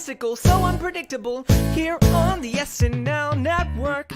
farcical, so unpredictable, here on the SNL Network.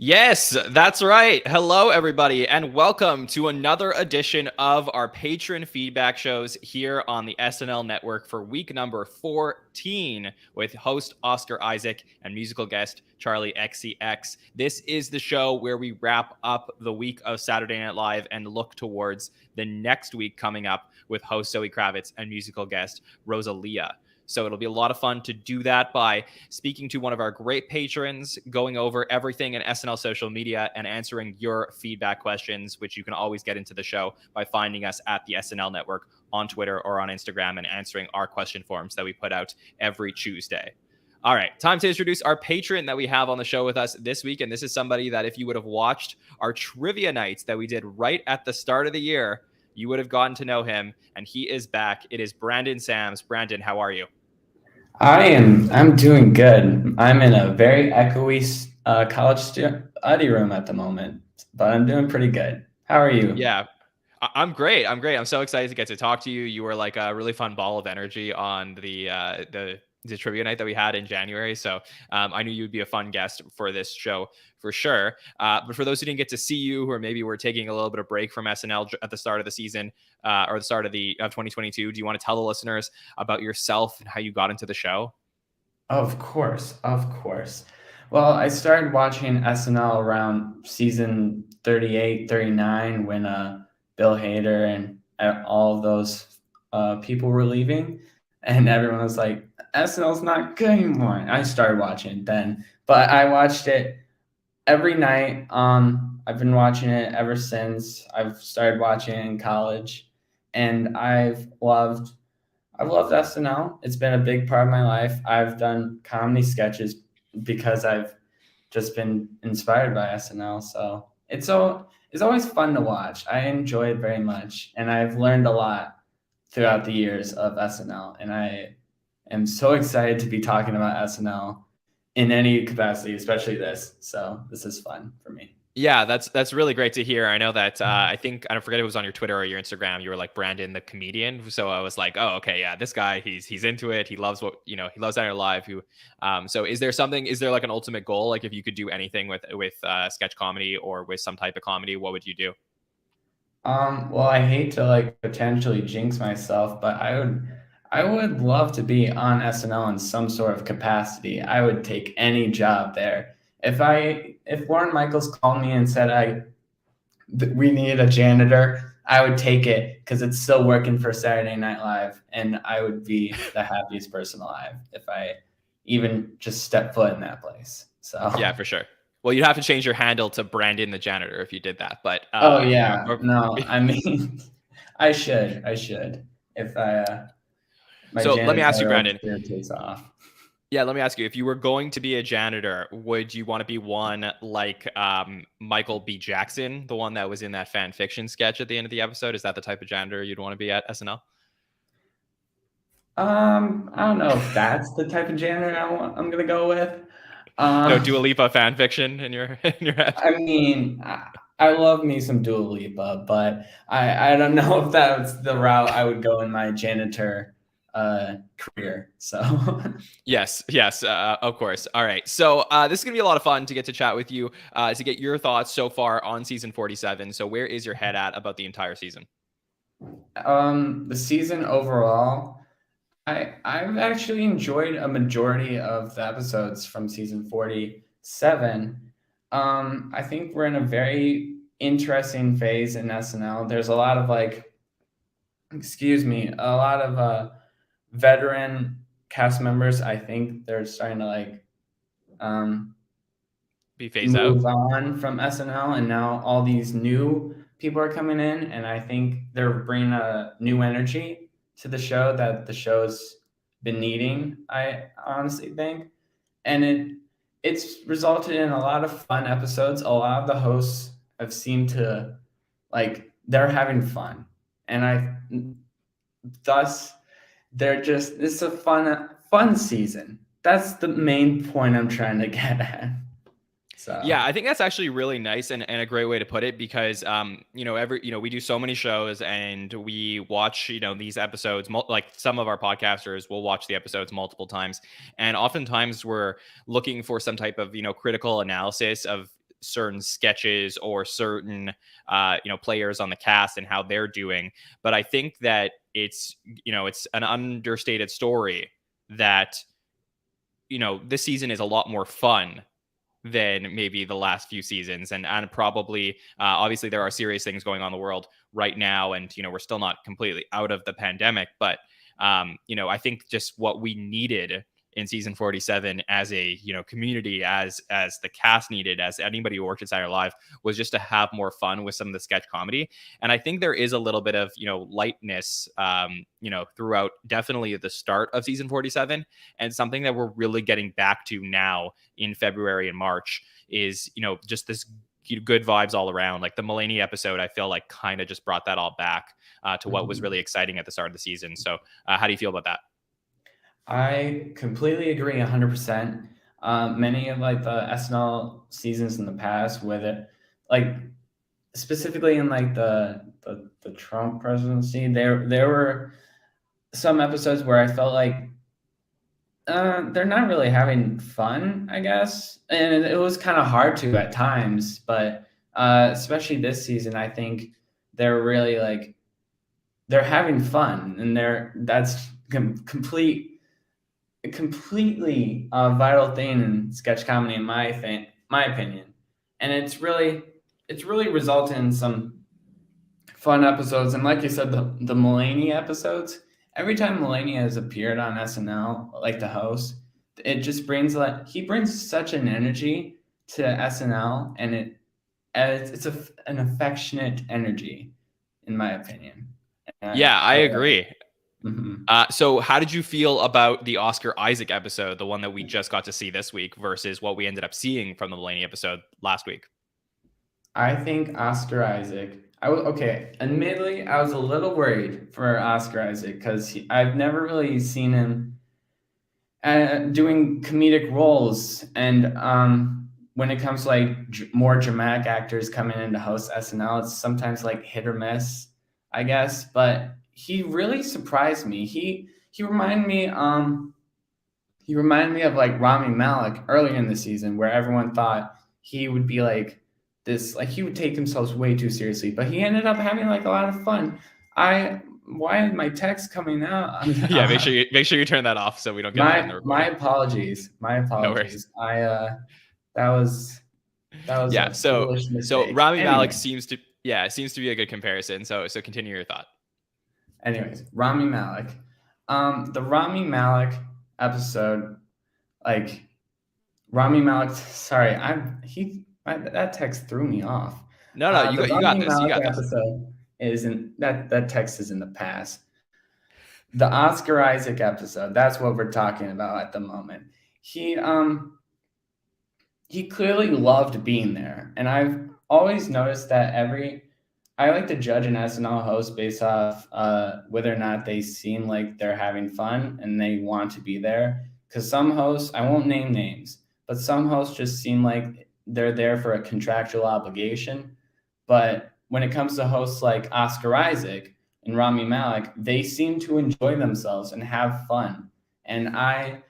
Yes, that's right. Hello, everybody, and welcome to another edition of our patron feedback shows here on the SNL Network for week number 14 with host Oscar Isaac and musical guest Charli Xcx. This is the show where we wrap up the week of Saturday Night Live and look towards the next week coming up with host Zoe Kravitz and musical guest Rosalia. So it'll be a lot of fun to do that by speaking to one of our great patrons, going over everything in SNL social media, and answering your feedback questions, which you can always get into the show by finding us at the SNL Network on Twitter or on Instagram and answering our question forms that we put out every Tuesday. All right, time to introduce our patron that we have on the show with us this week. And this is somebody that if you would have watched our trivia nights that we did right at the start of the year, you would have gotten to know him. And he is back. It is Brandon Sams. Brandon, how are you? I'm doing good. I'm in a very echoey college study room at the moment, but I'm doing pretty good. How are you? Yeah, I'm great. I'm so excited to get to talk to you. You were like a really fun ball of energy on the trivia night that we had in January. So I knew you'd be a fun guest for this show for sure. But for those who didn't get to see you, who maybe were taking a little bit of break from SNL at the start of the season or the start of 2022, do you want to tell the listeners about yourself and how you got into the show? Of course. Well, I started watching SNL around season 38, 39 when Bill Hader and all of those people were leaving. And everyone was like, SNL's not good anymore. I started watching it then. But I watched it every night. I've been watching it ever since. I've started watching it in college. And I've loved SNL. It's been a big part of my life. I've done comedy sketches because I've just been inspired by SNL. So it's always fun to watch. I enjoy it very much. And I've learned a lot throughout the years of SNL. And I am so excited to be talking about SNL in any capacity, especially this. So this is fun for me. Yeah, that's really great to hear. I know that I forget if it was on your Twitter or your Instagram. You were like Brandon the comedian, so I was like, oh, okay, yeah, this guy, he's into it. He loves he loves Saturday Night Live. So is there like an ultimate goal? Like if you could do anything with sketch comedy or with some type of comedy, what would you do? Well, I hate to like potentially jinx myself, but I would love to be on SNL in some sort of capacity. I would take any job there. If Warren Michaels called me and said we need a janitor, I would take it because it's still working for Saturday Night Live, and I would be the happiest person alive if I even just step foot in that place. So yeah, for sure. Well, you'd have to change your handle to Brandon the janitor if you did that. But oh yeah, no, I mean, I should if my so let me ask you, Brandon. Takes off. Yeah, let me ask you, if you were going to be a janitor, would you want to be one like Michael B. Jackson, the one that was in that fan fiction sketch at the end of the episode? Is that the type of janitor you'd want to be at SNL? I don't know if that's the type of janitor I'm gonna go with. No Dua Lipa fan fiction in your head? I mean, I love me some Dua Lipa, but I don't know if that's the route I would go in my janitor career. So yes, of course. All right, so this is gonna be a lot of fun to get to chat with you to get your thoughts so far on season 47. So where is your head at about the entire season? The season overall, I've actually enjoyed a majority of the episodes from season 47. I think we're in a very interesting phase in SNL. There's a lot of a lot of veteran cast members. I think they're starting to be phased move out on from SNL, and now all these new people are coming in, and I think they're bringing a new energy to the show that the show's been needing. I honestly think, and it's resulted in a lot of fun episodes. A lot of the hosts have seemed to they're having fun, and thus it's a fun season. That's the main point I'm trying to get at. So Yeah, I think that's actually really nice and a great way to put it because we do so many shows and we watch, these episodes like some of our podcasters will watch the episodes multiple times. And oftentimes we're looking for some type of, critical analysis of certain sketches or certain players on the cast and how they're doing. But I think that it's an understated story that this season is a lot more fun than maybe the last few seasons. And probably, obviously, there are serious things going on in the world right now. And, we're still not completely out of the pandemic. But, I think just what we needed in season 47 as a, community, as the cast needed, as anybody who worked inside our life, was just to have more fun with some of the sketch comedy. And I think there is a little bit of, lightness, throughout definitely the start of season 47. And something that we're really getting back to now in February and March is, just this good vibes all around. Like the Mulaney episode, I feel like kind of just brought that all back to what was really exciting at the start of the season. So how do you feel about that? I completely agree 100%. Many of like the SNL seasons in the past with it, like specifically in like the Trump presidency, there were some episodes where I felt like they're not really having fun, I guess. And it was kind of hard to at times, but especially this season, I think they're really like they're having fun, and that's completely vital thing in sketch comedy in my opinion. And it's really resulted in some fun episodes. And like you said, the Mulaney episodes, every time Mulaney has appeared on SNL, like the host, it just brings he brings such an energy to SNL, and it's an affectionate energy, in my opinion. And Yeah, I I love agree. it. Mhm. So how did you feel about the Oscar Isaac episode, the one that we just got to see this week, versus what we ended up seeing from the Mulaney episode last week? I think Oscar Isaac. Okay. Admittedly, I was a little worried for Oscar Isaac because I've never really seen him doing comedic roles, and when it comes to like more dramatic actors coming in to host SNL, it's sometimes like hit or miss, I guess. But he really surprised me. He reminded me he reminded me of like Rami Malek earlier in the season, where everyone thought he would be like this, like he would take himself way too seriously, but he ended up having like a lot of fun. Why is my text coming out? Yeah, make sure you turn that off so we don't get that in the My recording. apologies. My No worries. apologies. That was Yeah, a so foolish so mistake. Rami Malek Anyway, seems to be a good comparison. So continue your thought. anyways, Rami Malek. The Rami Malek episode, like Rami Malek. Sorry, that text threw me off. No, you The got you got Rami this. You Malek got this. episode isn't that text is in the past. The Oscar Isaac episode. That's what we're talking about at the moment. He he clearly loved being there. And I've always noticed that I like to judge an SNL host based off whether or not they seem like they're having fun and they want to be there. Because some hosts, I won't name names, but some hosts just seem like they're there for a contractual obligation. But when it comes to hosts like Oscar Isaac and Rami Malek, they seem to enjoy themselves and have fun. And I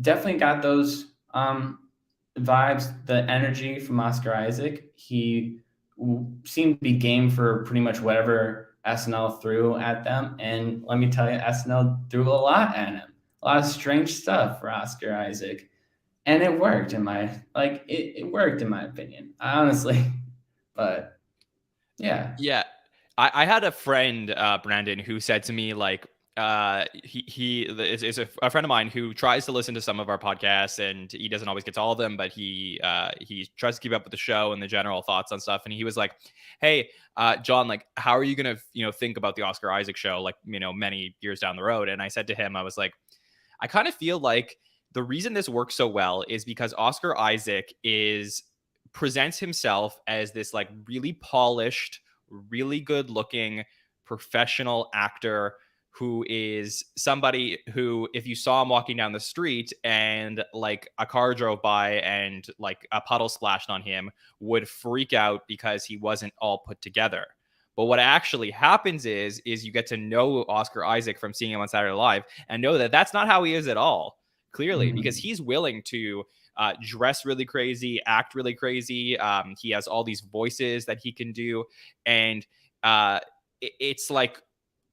definitely got those vibes, the energy from Oscar Isaac. He seemed to be game for pretty much whatever SNL threw at them. And let me tell you, SNL threw a lot at him, a lot of strange stuff for Oscar Isaac. And it worked it worked in my opinion, honestly. But yeah. Yeah, I had a friend, Brandon, who said to me like, he is a friend of mine who tries to listen to some of our podcasts, and he doesn't always get to all of them, but he tries to keep up with the show and the general thoughts on stuff. And he was like, "Hey, John, like, how are you gonna think about the Oscar Isaac show, like, many years down the road?" And I said to him, I was like, I kind of feel like the reason this works so well is because Oscar Isaac presents himself as this like really polished, really good looking professional actor who is somebody who, if you saw him walking down the street and like a car drove by and like a puddle splashed on him, would freak out because he wasn't all put together. But what actually happens is you get to know Oscar Isaac from seeing him on Saturday Night Live and know that that's not how he is at all, clearly, because he's willing to dress really crazy, act really crazy. He has all these voices that he can do. And it's like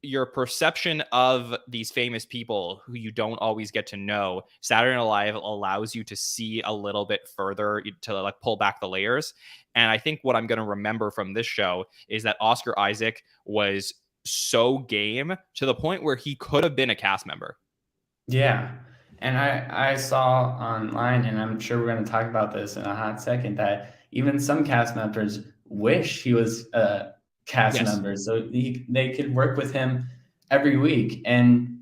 your perception of these famous people who you don't always get to know. Saturday Night Live allows you to see a little bit further, to like pull back the layers. And I think what I'm going to remember from this show is that Oscar Isaac was so game to the point where he could have been a cast member. Yeah. And I saw online, and I'm sure we're going to talk about this in a hot second, that even some cast members wish he was a cast member so they could work with him every week. And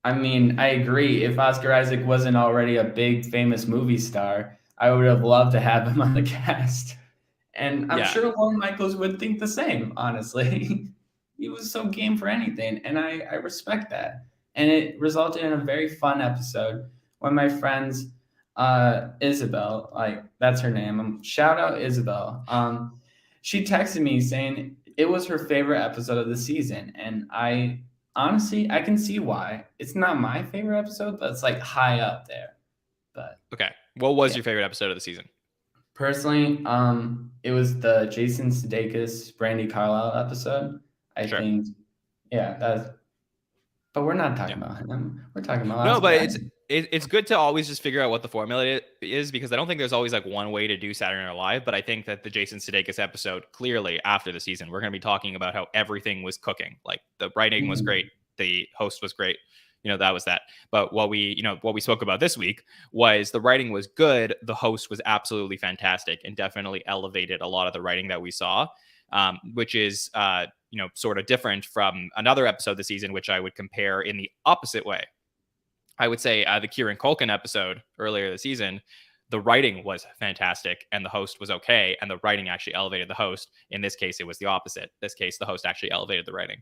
I mean, I agree. If Oscar Isaac wasn't already a big famous movie star, I would have loved to have him on the cast. And I'm sure Lorne Michaels would think the same, honestly. He was so game for anything, and I respect that. And it resulted in a very fun episode when my friends, Isabel, like that's her name. Shout out Isabel. She texted me saying it was her favorite episode of the season. And I honestly, I can see why. It's not my favorite episode, but it's like high up there. But okay. What was your favorite episode of the season? Personally, it was the Jason Sudeikis, Brandy Carlisle episode. I think, but we're not talking about him. We're talking about no, but it's good to always just figure out what the formula is, because I don't think there's always like one way to do Saturday Night Live. But I think that the Jason Sudeikis episode, clearly after the season, we're going to be talking about how everything was cooking. Like the writing was great, the host was great. That was that. But what we spoke about this week was the writing was good. The host was absolutely fantastic and definitely elevated a lot of the writing that we saw, which is, sort of different from another episode this season, which I would compare in the opposite way. I would say the Kieran Culkin episode earlier this season, the writing was fantastic and the host was okay. And the writing actually elevated the host. In this case, it was the opposite. This case, the host actually elevated the writing.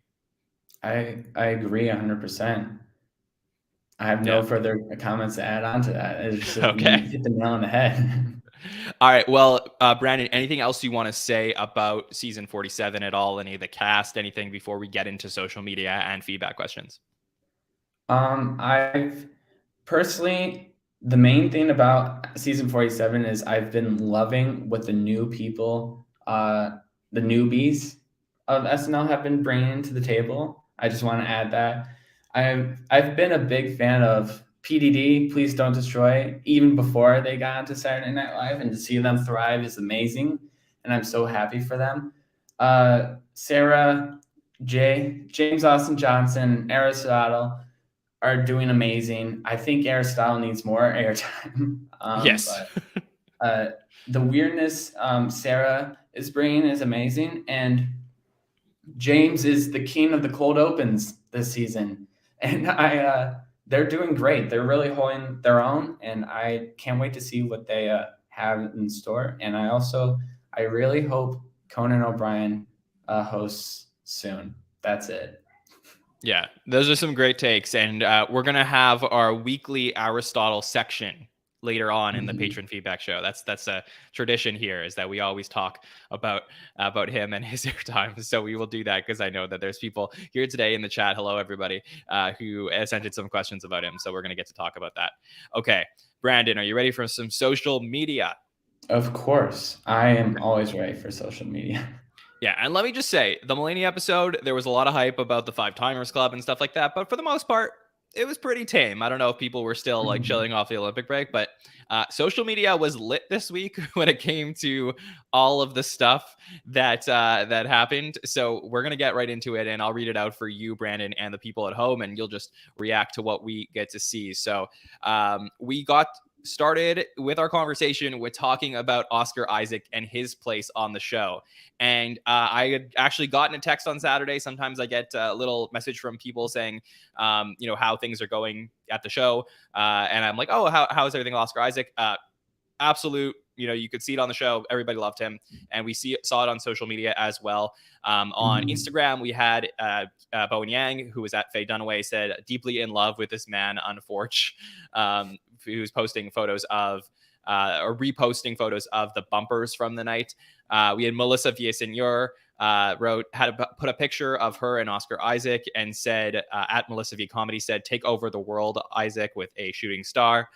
I agree 100%. I have no further comments to add on to that. It's just okay. You hit the nail on the head. All right. Well, Brandon, anything else you want to say about season 47 at all? Any of the cast, anything before we get into social media and feedback questions? I've personally, the main thing about season 47 is I've been loving what the new people, the newbies of SNL have been bringing to the table. I just want to add that. I've been a big fan of PDD, Please Don't Destroy, even before they got onto Saturday Night Live, and to see them thrive is amazing, and I'm so happy for them. Sarah, James Austin Johnson, Aristotle are doing amazing. I think Aristotle needs more airtime. Yes. But, the weirdness Sarah is bringing is amazing, and James is the king of the cold opens this season. And they're doing great. They're really holding their own, and I can't wait to see what they have in store. And I really hope Conan O'Brien hosts soon. That's it. Yeah, those are some great takes. And we're going to have our weekly Aristotle section later on in the patron feedback show. That's a tradition here, is that we always talk about him and his airtime. So we will do that because I know that there's people here today in the chat. Hello, everybody, who sent in some questions about him. So we're going to get to talk about that. Okay, Brandon, are you ready for some social media? Of course. I am always ready for social media. Yeah, and let me just say, the Mulaney episode, there was a lot of hype about the 5 Timers Club and stuff like that. But for the most part, it was pretty tame. I don't know if people were still like chilling off the Olympic break, but social media was lit this week when it came to all of the stuff that happened. So we're going to get right into it, and I'll read it out for you, Brandon, and the people at home, and you'll just react to what we get to see. So we got started with our conversation with talking about Oscar Isaac and his place on the show. And I had actually gotten a text on Saturday. Sometimes I get a little message from people saying, how things are going at the show. And I'm like, oh, how's everything with Oscar Isaac? Absolute you could see it on the show. Everybody loved him, and we saw it on social media as well. On Instagram, we had Bowen Yang, who was at Faye Dunaway, said deeply in love with this man, unfortunately, who's posting photos of or reposting photos of the bumpers from the night. We had Melissa Villasenor put a picture of her and Oscar Isaac and said, at Melissa V Comedy said, "Take over the world, Isaac," with a shooting star.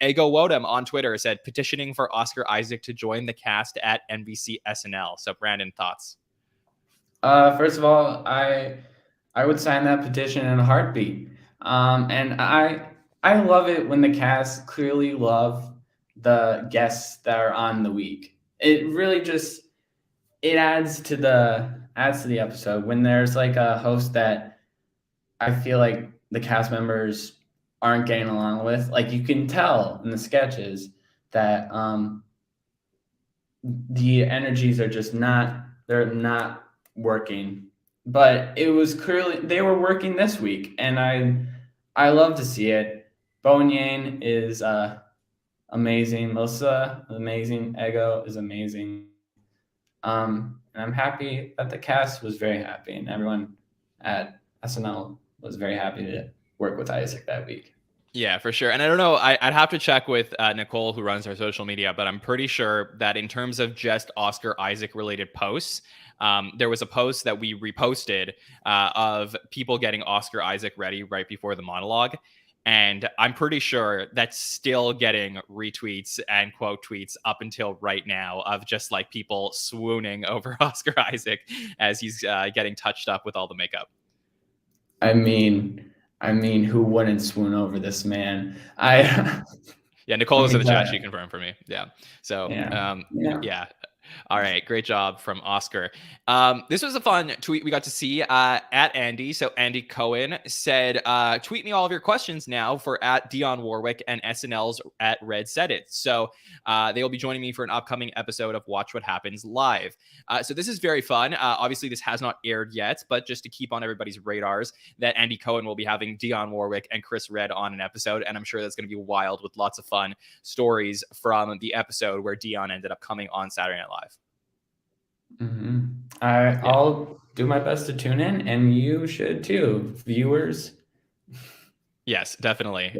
Ego Wodem on Twitter said, "Petitioning for Oscar Isaac to join the cast at NBC SNL." So Brandon, thoughts? First of all, I would sign that petition in a heartbeat. And I love it when the cast clearly love the guests that are on the week. It really just adds to the episode when there's like a host that I feel like the cast members aren't getting along with. Like you can tell in the sketches that the energies are just not working. But it was clearly they were working this week, and I love to see it. Bowen Yang is amazing. Melissa is amazing. Ego is amazing. And I'm happy that the cast was very happy, and everyone at SNL was very happy to work with Isaac that week. Yeah, for sure. And I don't know, I'd have to check with Nicole, who runs our social media, but I'm pretty sure that in terms of just Oscar Isaac related posts, there was a post that we reposted of people getting Oscar Isaac ready right before the monologue. And I'm pretty sure that's still getting retweets and quote tweets up until right now of just like people swooning over Oscar Isaac as he's getting touched up with all the makeup. I mean, who wouldn't swoon over this man? Yeah, Nicole is in the chat. She confirmed for me. Yeah. So, yeah. All right. Great job from Oscar. This was a fun tweet we got to see at Andy. So Andy Cohen said, tweet me all of your questions now for at Dionne Warwick and SNL's at Red Said It. So they will be joining me for an upcoming episode of Watch What Happens Live. So this is very fun. Obviously, this has not aired yet, but just to keep on everybody's radars, that Andy Cohen will be having Dionne Warwick and Chris Redd on an episode. And I'm sure that's going to be wild with lots of fun stories from the episode where Dionne ended up coming on Saturday Night Live. I'll do my best to tune in, and you should too, viewers. Yes, definitely.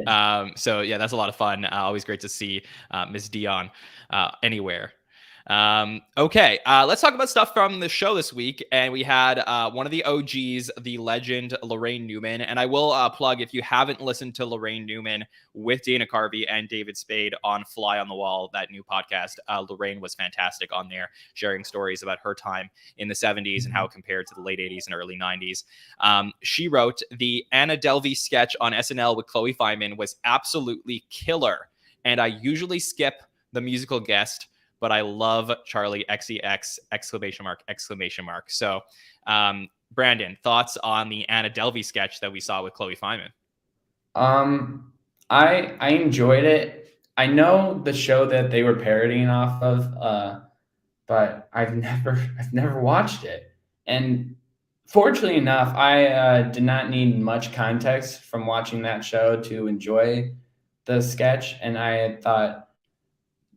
So yeah, that's a lot of fun. Always great to see Ms. Dionne anywhere. Okay, let's talk about stuff from the show this week. And we had one of the OGs, the legend Lorraine Newman. And I will plug, if you haven't listened to Lorraine Newman with Dana Carvey and David Spade on Fly on the Wall, that new podcast, Lorraine was fantastic on there, sharing stories about her time in the 70s and how it compared to the late 80s and early 90s. She wrote, the Anna Delvey sketch on SNL with Chloe Fineman was absolutely killer. And I usually skip the musical guest, but I love Charli Xcx, exclamation mark. So, Brandon, thoughts on the Anna Delvey sketch that we saw with Chloe Fineman? I enjoyed it. I know the show that they were parodying off of, but I've never watched it. And fortunately enough, I did not need much context from watching that show to enjoy the sketch. And I thought,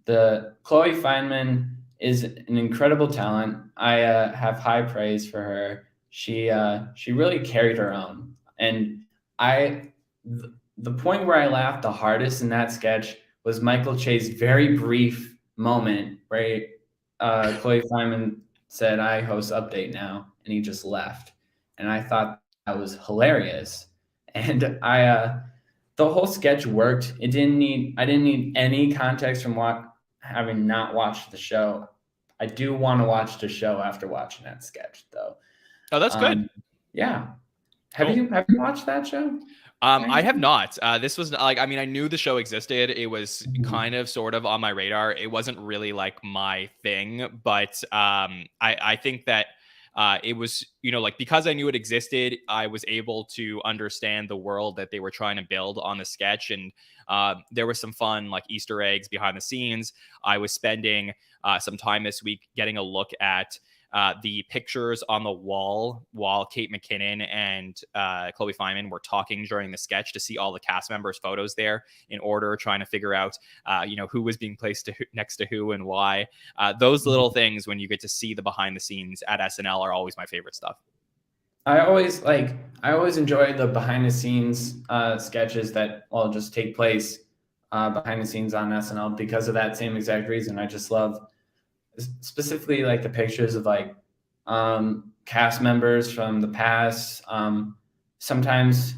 the Chloe Fineman is an incredible talent. I have high praise for her. She really carried her own. And the point where I laughed the hardest in that sketch was Michael Che's very brief moment where Chloe Fineman said, "I host Update now," and he just left. And I thought that was hilarious. And the whole sketch worked. I didn't need any context from having not watched the show. I do want to watch the show after watching that sketch, though. Oh, that's good. Yeah. Have you watched that show? I have not. This was like, I mean, I knew the show existed. It was kind of sort of on my radar. It wasn't really like my thing, but I think that it was, like, because I knew it existed, I was able to understand the world that they were trying to build on the sketch. And there was some fun, like, Easter eggs behind the scenes. I was spending some time this week getting a look at the pictures on the wall while Kate McKinnon and Chloe Fineman were talking during the sketch, to see all the cast members' photos there in order, trying to figure out, who was being placed next to who and why. Those little things, when you get to see the behind the scenes at SNL, are always my favorite stuff. I always enjoy the behind the scenes sketches that all just take place behind the scenes on SNL because of that same exact reason. I just love specifically like the pictures of like cast members from the past, sometimes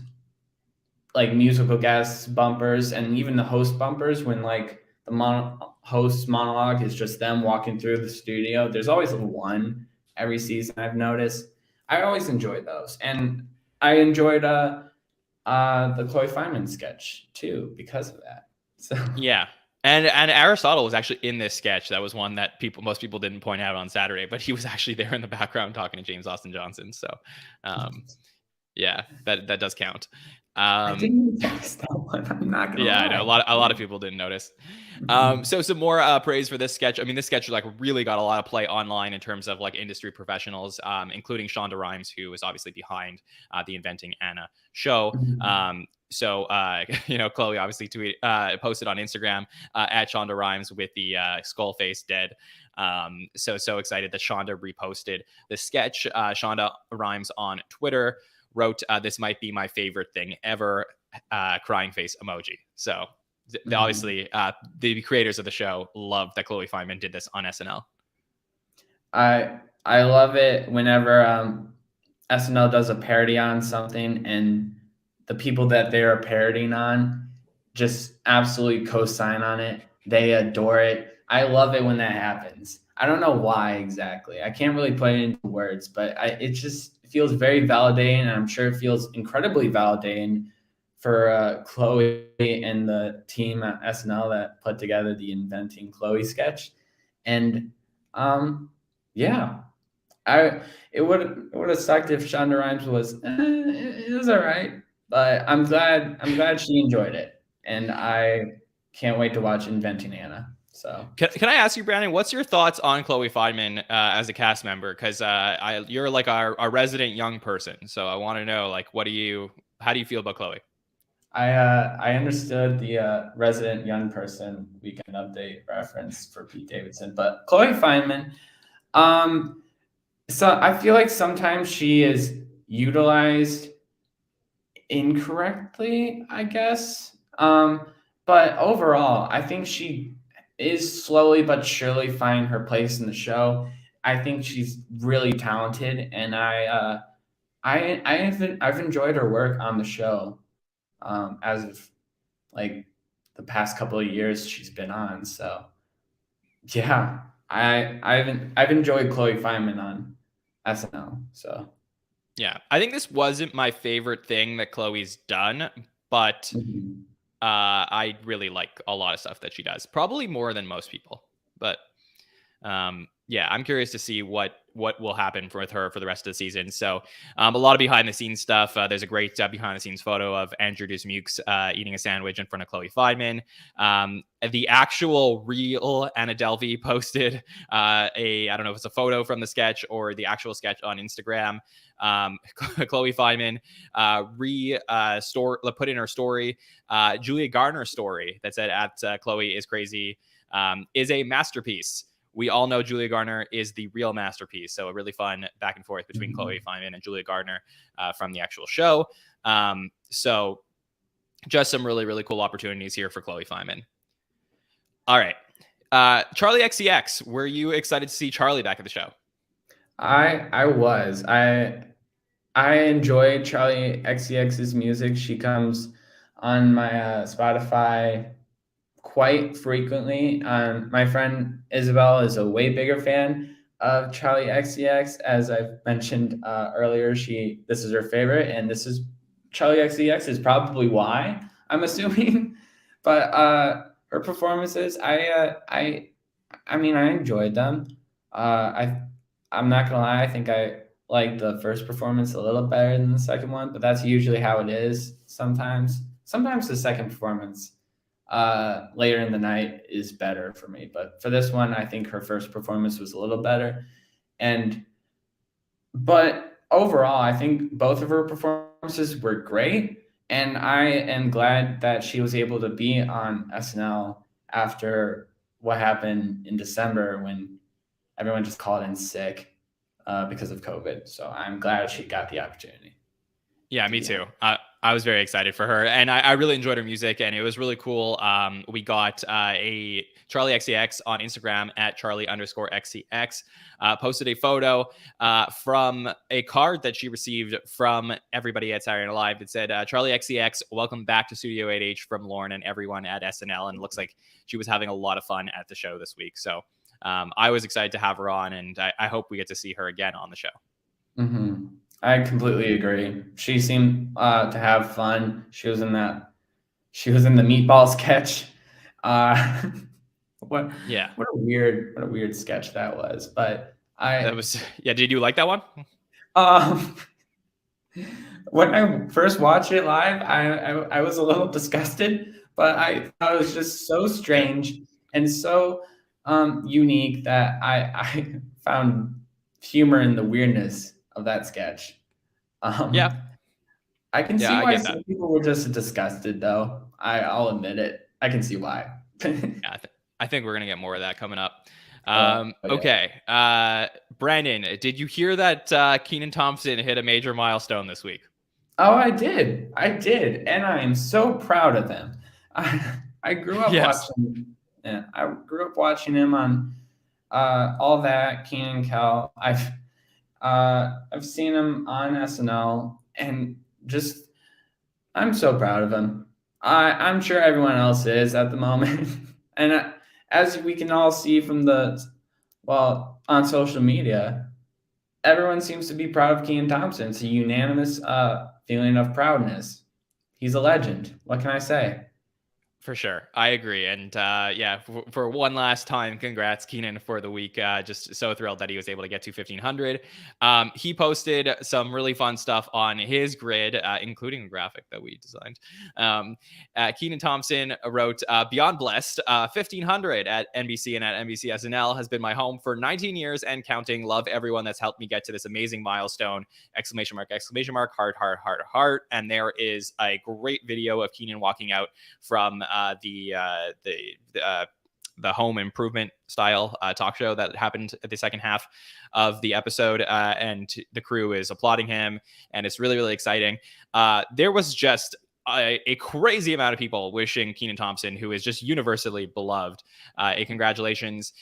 like musical guests bumpers, and even the host bumpers when like the host monologue is just them walking through the studio. There's always one every season, I've noticed. I always enjoyed those, and I enjoyed the Chloe Fineman sketch too because of that. So yeah, and Aristotle was actually in this sketch. That was one that most people didn't point out on Saturday, but he was actually there in the background talking to James Austin Johnson. So, yeah, that does count. I didn't notice that one. I'm not gonna lie. I know a lot of people didn't notice. So some more praise for this sketch. I mean, this sketch like really got a lot of play online in terms of like industry professionals, including Shonda Rhimes, who is obviously behind the Inventing Anna show. So Chloe obviously posted on Instagram at Shonda Rhimes with the skull face dead. So excited that Shonda reposted the sketch. Shonda Rhimes on Twitter wrote, "This might be my favorite thing ever," crying face emoji. So obviously the creators of the show love that Chloe Fineman did this on SNL. I love it whenever SNL does a parody on something and the people that they're parodying on just absolutely co-sign on it. They adore it. I love it when that happens. I don't know why exactly. I can't really put it into words, but it just feels very validating, and I'm sure it feels incredibly validating for Chloe and the team at SNL that put together the Inventing Chloe sketch. And it would have sucked if Shonda Rhimes was it was all right, but I'm glad she enjoyed it, and I can't wait to watch Inventing Anna. So can I ask you, Brandon, what's your thoughts on Chloe Fineman as a cast member? Because you're like our resident young person, so I want to know, like, how do you feel about Chloe? I understood the resident young person Weekend Update reference for Pete Davidson, but Chloe Fineman, so I feel like sometimes she is utilized incorrectly, I guess. But overall, I think she is slowly but surely finding her place in the show. I think she's really talented, and I've enjoyed her work on the show as of like the past couple of years she's been on. So yeah, I've enjoyed Chloe Fineman on SNL. So yeah, I think this wasn't my favorite thing that Chloe's done, but I really like a lot of stuff that she does, probably more than most people. But yeah, I'm curious to see what will happen with her for the rest of the season. So a lot of behind the scenes stuff. There's a great behind the scenes photo of Andrew Dismukes eating a sandwich in front of Chloe Fineman. The actual real Anna Delvey posted I don't know if it's a photo from the sketch or the actual sketch on Instagram. Chloe Fineman put in her story, Julia Garner's story that said at Chloe is crazy is a masterpiece. We all know Julia Garner is the real masterpiece. So a really fun back and forth between Chloe Fineman and Julia Garner from the actual show. So just some really, really cool opportunities here for Chloe Fineman. All right. Charli Xcx, were you excited to see Charli back at the show? I was. I enjoy Charli Xcx's music. She comes on my Spotify quite frequently. My friend Isabel is a way bigger fan of Charli Xcx. As I've mentioned earlier, this is her favorite, and this is Charli Xcx is probably why, I'm assuming. But her performances, I enjoyed them. I'm not gonna lie, I think I like the first performance a little better than the second one, but that's usually how it is sometimes. Sometimes the second performance later in the night is better for me, but for this one, I think her first performance was a little better. But overall, I think both of her performances were great, and I am glad that she was able to be on SNL after what happened in December when everyone just called in sick because of COVID. So I'm glad she got the opportunity. Yeah, me too. I was very excited for her, and I really enjoyed her music, and it was really cool. We got a Charli Xcx on Instagram at Charli_XCX posted a photo from a card that she received from everybody at Saturday Night Live. It said, Charli Xcx, welcome back to Studio 8H from Lauren and everyone at SNL. And it looks like she was having a lot of fun at the show this week. So I was excited to have her on, and I hope we get to see her again on the show. Mm-hmm. I completely agree. She seemed to have fun. She was in the meatball sketch. What a weird sketch that was. But did you like that one? When I first watched it live, I was a little disgusted, but I thought it was just so strange and so unique that I found humor in the weirdness of that sketch. I can see why some people were just disgusted, though. I'll admit it. I can see why. I think we're gonna get more of that coming up. Okay, Brandon, did you hear that Kenan Thompson hit a major milestone this week? Oh, I did, and I am so proud of him. I grew up watching. Yeah, I grew up watching him on All That, Kenan and Kel. I've seen him on SNL, and just I'm so proud of him. I'm sure everyone else is at the moment, and as we can all see from on social media, everyone seems to be proud of Kenan Thompson. It's a unanimous feeling of proudness. He's a legend. What can I say? For sure. I agree. And for one last time, congrats, Kenan, for the week. Just so thrilled that he was able to get to 1,500. He posted some really fun stuff on his grid, including a graphic that we designed. Kenan Thompson wrote, Beyond Blessed, 1,500 at NBC and at NBC SNL has been my home for 19 years and counting. Love everyone that's helped me get to this amazing milestone. ! Heart, heart, heart, heart. And there is a great video of Kenan walking out from the home improvement style talk show that happened at the second half of the episode, and the crew is applauding him, and it's really, really exciting. There was just a crazy amount of people wishing Kenan Thompson, who is just universally beloved, a congratulations.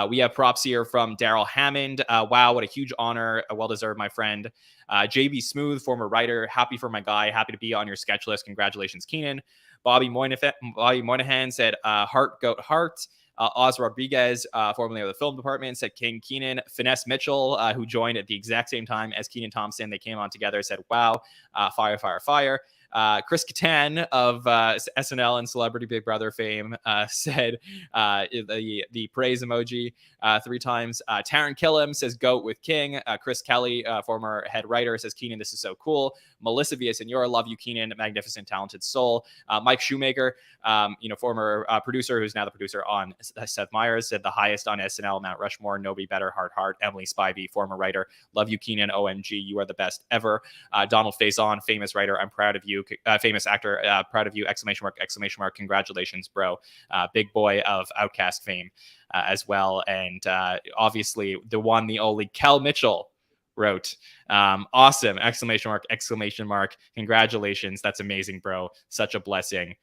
We have props here from Daryl Hammond. Wow, what a huge honor. Well-deserved, my friend. JB Smooth, former writer. Happy for my guy. Happy to be on your sketch list. Congratulations, Kenan. Bobby Moynihan said, heart, goat, heart. Oz Rodriguez, formerly of the film department, said King Kenan. Finesse Mitchell, who joined at the exact same time as Kenan Thompson. They came on together, said, wow, fire, fire, fire. Chris Kattan of SNL and Celebrity Big Brother fame said the praise emoji 3 times. Taron Killam says goat with King. Chris Kelly, former head writer, says Kenan, this is so cool. Melissa Villasenor, love you, Kenan, magnificent, talented soul. Mike Shoemaker, former producer, who's now the producer on Seth Meyers, said the highest on SNL, Mount Rushmore, nobody better, heart, heart. Emily Spivey, former writer, love you, Kenan, OMG, you are the best ever. Donald Faison, famous writer, I'm proud of you. Famous actor, proud of you, ! Congratulations, bro. Big boy of Outcast fame as well. And obviously the one, the only Kel Mitchell wrote, awesome, ! Congratulations. That's amazing, bro. Such a blessing.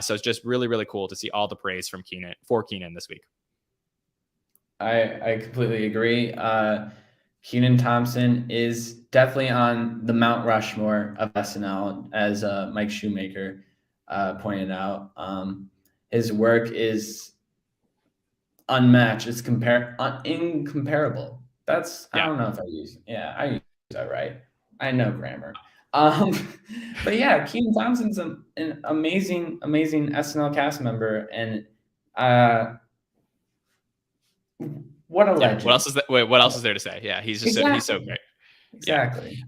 So it's just really, really cool to see all the praise from Kenan this week. I completely agree. Kenan Thompson is definitely on the Mount Rushmore of SNL, as Mike Shoemaker pointed out. His work is unmatched. It's incomparable. I don't know if I use that right. I know grammar. But yeah, Kenan Thompson's an amazing SNL cast member, and what a legend. What else is there to say? Yeah, he's just he's so great. Exactly.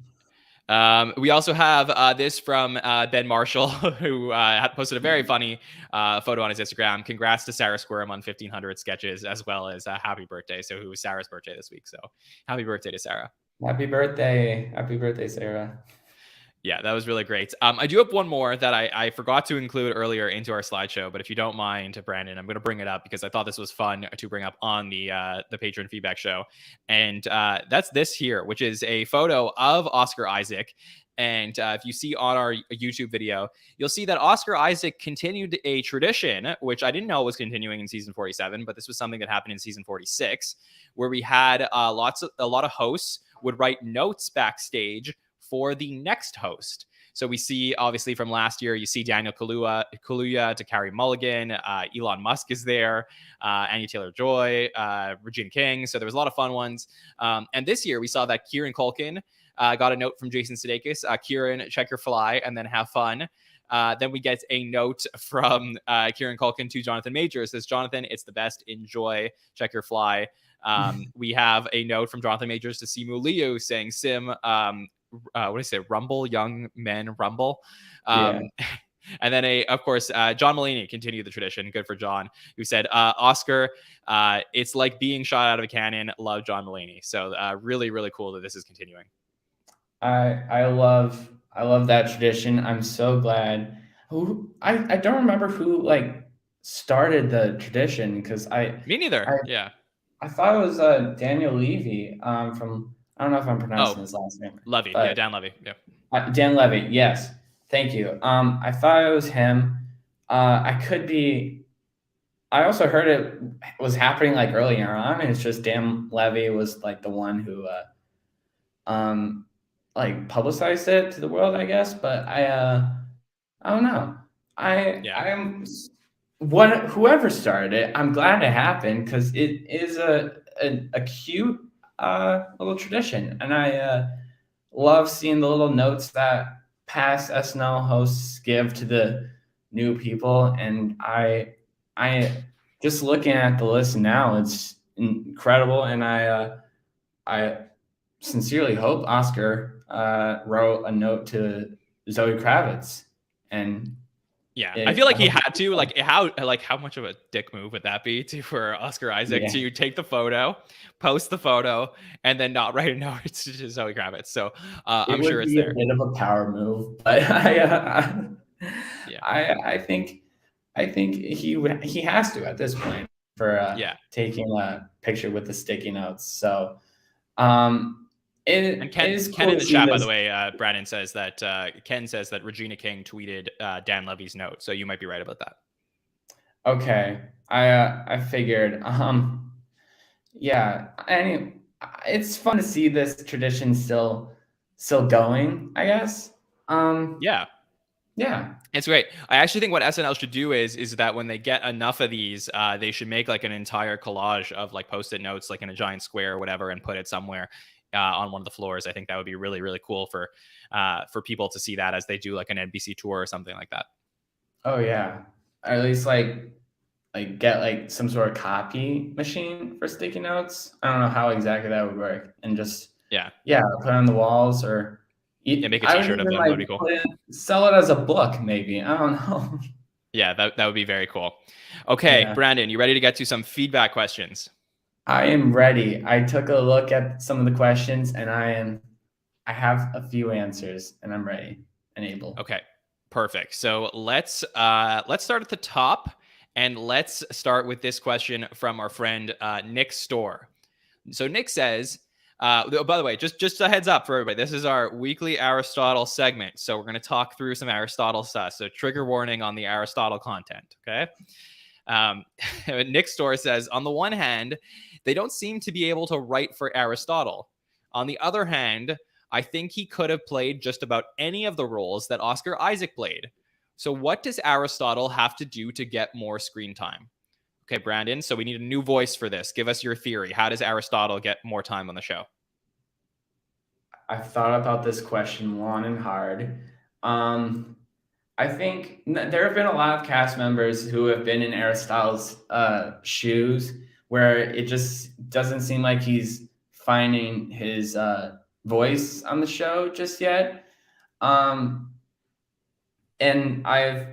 We also have this from Ben Marshall, who had posted a very funny photo on his Instagram. Congrats to Sarah Squirm on 1,500 sketches, as well as happy birthday. So it was Sarah's birthday this week. So happy birthday to Sarah. Happy birthday. Happy birthday, Sarah. Yeah, that was really great. I do have one more that I forgot to include earlier into our slideshow, but if you don't mind, Brandon, I'm going to bring it up because I thought this was fun to bring up on the patron feedback show. And that's this here, which is a photo of Oscar Isaac. And if you see on our YouTube video, you'll see that Oscar Isaac continued a tradition, which I didn't know was continuing in season 47, but this was something that happened in season 46, where we had a lot of hosts would write notes backstage for the next host. So we see, obviously, from last year, you see Daniel Kaluuya to Carrie Mulligan, Elon Musk is there, Anya Taylor-Joy, Regina King. So there was a lot of fun ones. And this year, we saw that Kieran Culkin got a note from Jason Sudeikis. Kieran, check your fly and then have fun. Then we get a note from Kieran Culkin to Jonathan Majors. Says, Jonathan, it's the best. Enjoy. Check your fly. We have a note from Jonathan Majors to Simu Liu saying, Sim, what do you say? Rumble, young men rumble. And then of course, John Mulaney continued the tradition. Good for John, who said, Oscar, it's like being shot out of a cannon. Love John Mulaney. So really, really cool that this is continuing. I love that tradition. I'm so glad. I don't remember who like started the tradition because me neither. I thought it was Daniel Levy from, I don't know if I'm pronouncing his last name. Levy, yeah, Dan Levy, yeah. Dan Levy, yes. Thank you. I thought it was him. I could be. I also heard it was happening like earlier on, and it's just Dan Levy was like the one who, like publicized it to the world, I guess. But I don't know. I'm whoever started it. I'm glad it happened because it is a cute little tradition, and I love seeing the little notes that past SNL hosts give to the new people. And I just looking at the list now, it's incredible, and I sincerely hope Oscar wrote a note to Zoe Kravitz. And I feel like he had to, like how much of a dick move would that be for Oscar Isaac to take the photo, post the photo, and then not write a note to Zoe Kravitz? So I'm sure it's there. A bit of a power move, but I think he has to at this point for taking a picture with the sticky notes. So and Ken in the chat, by the way, Brandon says that Ken says that Regina King tweeted Dan Levy's note, so you might be right about that. Okay, I figured. Anyway, it's fun to see this tradition still going, I guess. Yeah. It's great. I actually think what SNL should do is that when they get enough of these, they should make like an entire collage of like Post-it notes, like in a giant square or whatever, and put it somewhere on one of the floors. I think that would be really, really cool for people to see that as they do like an NBC tour or something like that. Oh yeah, or at least like get like some sort of copy machine for sticky notes. I don't know how exactly that would work, and just put it on the walls or make a t-shirt of them. That would be cool. Sell it as a book, maybe. I don't know. Yeah, that would be very cool. Okay, Brandon, you ready to get to some feedback questions? I am ready. I took a look at some of the questions, and I have a few answers, and I'm ready and able. Okay, perfect. So let's start at the top, and let's start with this question from our friend Nick Storr. So Nick says, by the way, just a heads up for everybody, this is our weekly Aristotle segment, so we're going to talk through some Aristotle stuff. So trigger warning on the Aristotle content. Okay. Nick Storr says, on the one hand, they don't seem to be able to write for Aristotle. On the other hand, I think he could have played just about any of the roles that Oscar Isaac played. So what does Aristotle have to do to get more screen time? Okay, Brandon, so we need a new voice for this. Give us your theory. How does Aristotle get more time on the show? I've thought about this question long and hard. I think there have been a lot of cast members who have been in Aristotle's shoes where it just doesn't seem like he's finding his voice on the show just yet. And I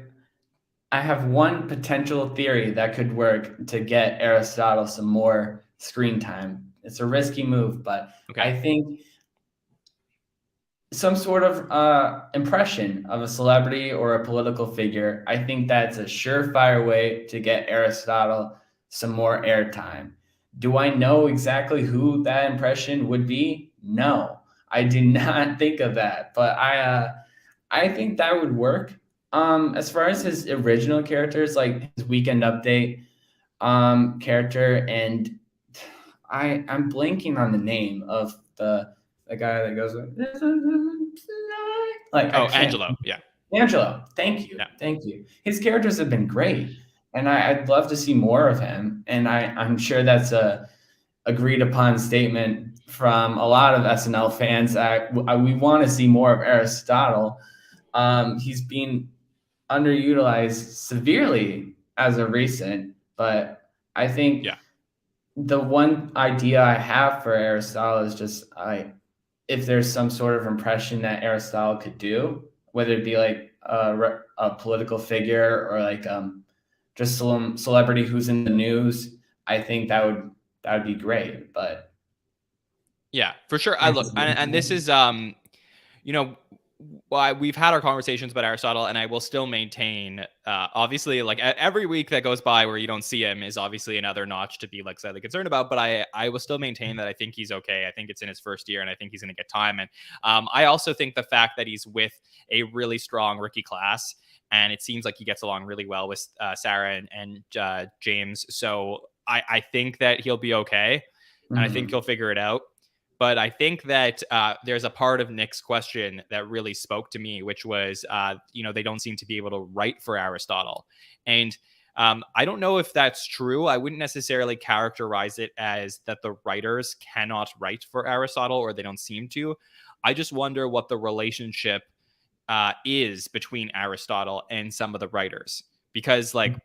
have one potential theory that could work to get Aristotle some more screen time. It's a risky move, but I think some sort of impression of a celebrity or a political figure, I think that's a surefire way to get Aristotle some more airtime. Do I know exactly who that impression would be? No, I did not think of that, but I think that would work. As far as his original characters, like his Weekend Update character, and I'm blanking on the name of the guy that goes like Angelo. Yeah. Angelo. Thank you. Yeah. Thank you. His characters have been great, and I'd love to see more of him. And I'm sure that's a agreed upon statement from a lot of SNL fans that we want to see more of Aristotle. He's been underutilized severely as of recent, but I think the one idea I have for Aristotle is just if there's some sort of impression that Aristotle could do, whether it be like a political figure or like just some celebrity who's in the news, I think that would be great. But yeah, for sure. I look, and this is we've had our conversations about Aristotle, and I will still maintain, obviously, like every week that goes by where you don't see him is obviously another notch to be like slightly concerned about. But I will still maintain that I think he's okay. I think it's in his first year, and I think he's going to get time. And I also think the fact that he's with a really strong rookie class, and it seems like he gets along really well with Sarah and James. So I think that he'll be okay, and I think he'll figure it out. But I think that there's a part of Nick's question that really spoke to me, which was, they don't seem to be able to write for Aristotle. And I don't know if that's true. I wouldn't necessarily characterize it as that the writers cannot write for Aristotle or they don't seem to. I just wonder what the relationship is between Aristotle and some of the writers. Because, like,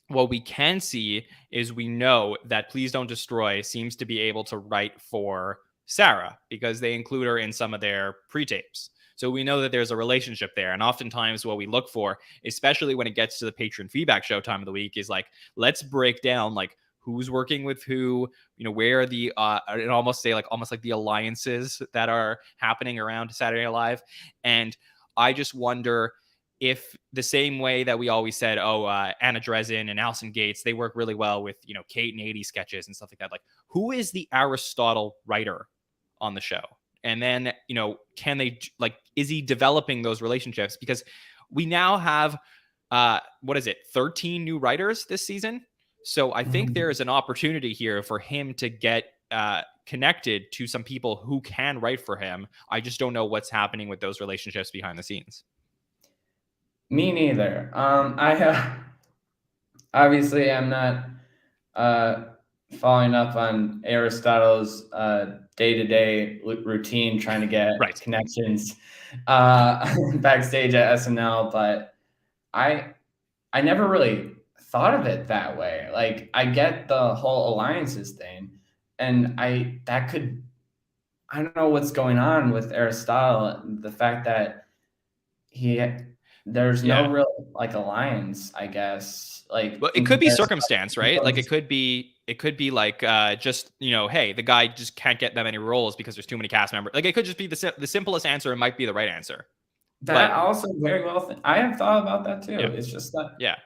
what we can see is we know that Please Don't Destroy seems to be able to write for Sarah because they include her in some of their pre-tapes. So we know that there's a relationship there. And oftentimes what we look for, especially when it gets to the patron feedback show time of the week, is like, let's break down like who's working with who, where are the, I'd almost say like almost like the alliances that are happening around Saturday Night Live. And I just wonder if the same way that we always said, Anna Dresden and Alison Gates, they work really well with, Kate and 80 sketches and stuff like that. Like, who is the Aristotle writer on the show? And then, can they, like, is he developing those relationships? Because we now have, 13 new writers this season. So I think there is an opportunity here for him to get connected to some people who can write for him. I just don't know what's happening with those relationships behind the scenes. Me neither. I obviously I'm not following up on Aristotle's day-to-day routine, trying to get connections backstage at SNL, but I never really thought of it that way. Like, I get the whole alliances thing, and I don't know what's going on with Aristotle. The fact that there's no real like alliance, I guess. Like, well, it could be circumstance, right? Like it could be like just, hey, the guy just can't get that many roles because there's too many cast members. Like, it could just be the simplest answer. It might be the right answer. That also very well. I have thought about that too. Yeah. It's just that. Yeah.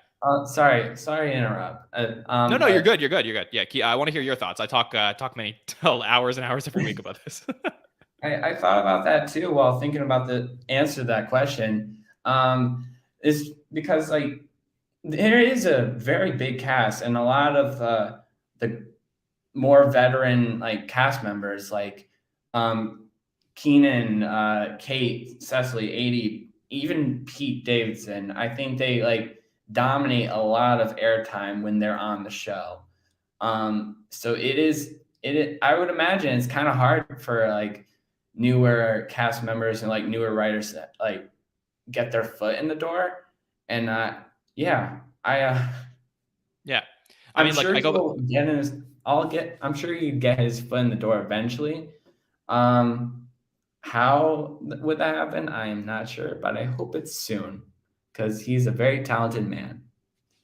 Sorry to interrupt. No, you're good. You're good. Yeah, I want to hear your thoughts. I talk many hours and hours every week about this. I thought about that too while thinking about the answer to that question. Is because like there is a very big cast and a lot of the more veteran like cast members like Keenan, Kate, Cecily, 80, even Pete Davidson. I think they like dominate a lot of airtime when they're on the show. So I would imagine it's kind of hard for like newer cast members and like newer writers that like get their foot in the door. And I'm sure I'm sure you get his foot in the door eventually. How would that happen? I am not sure, but I hope it's soon because he's a very talented man.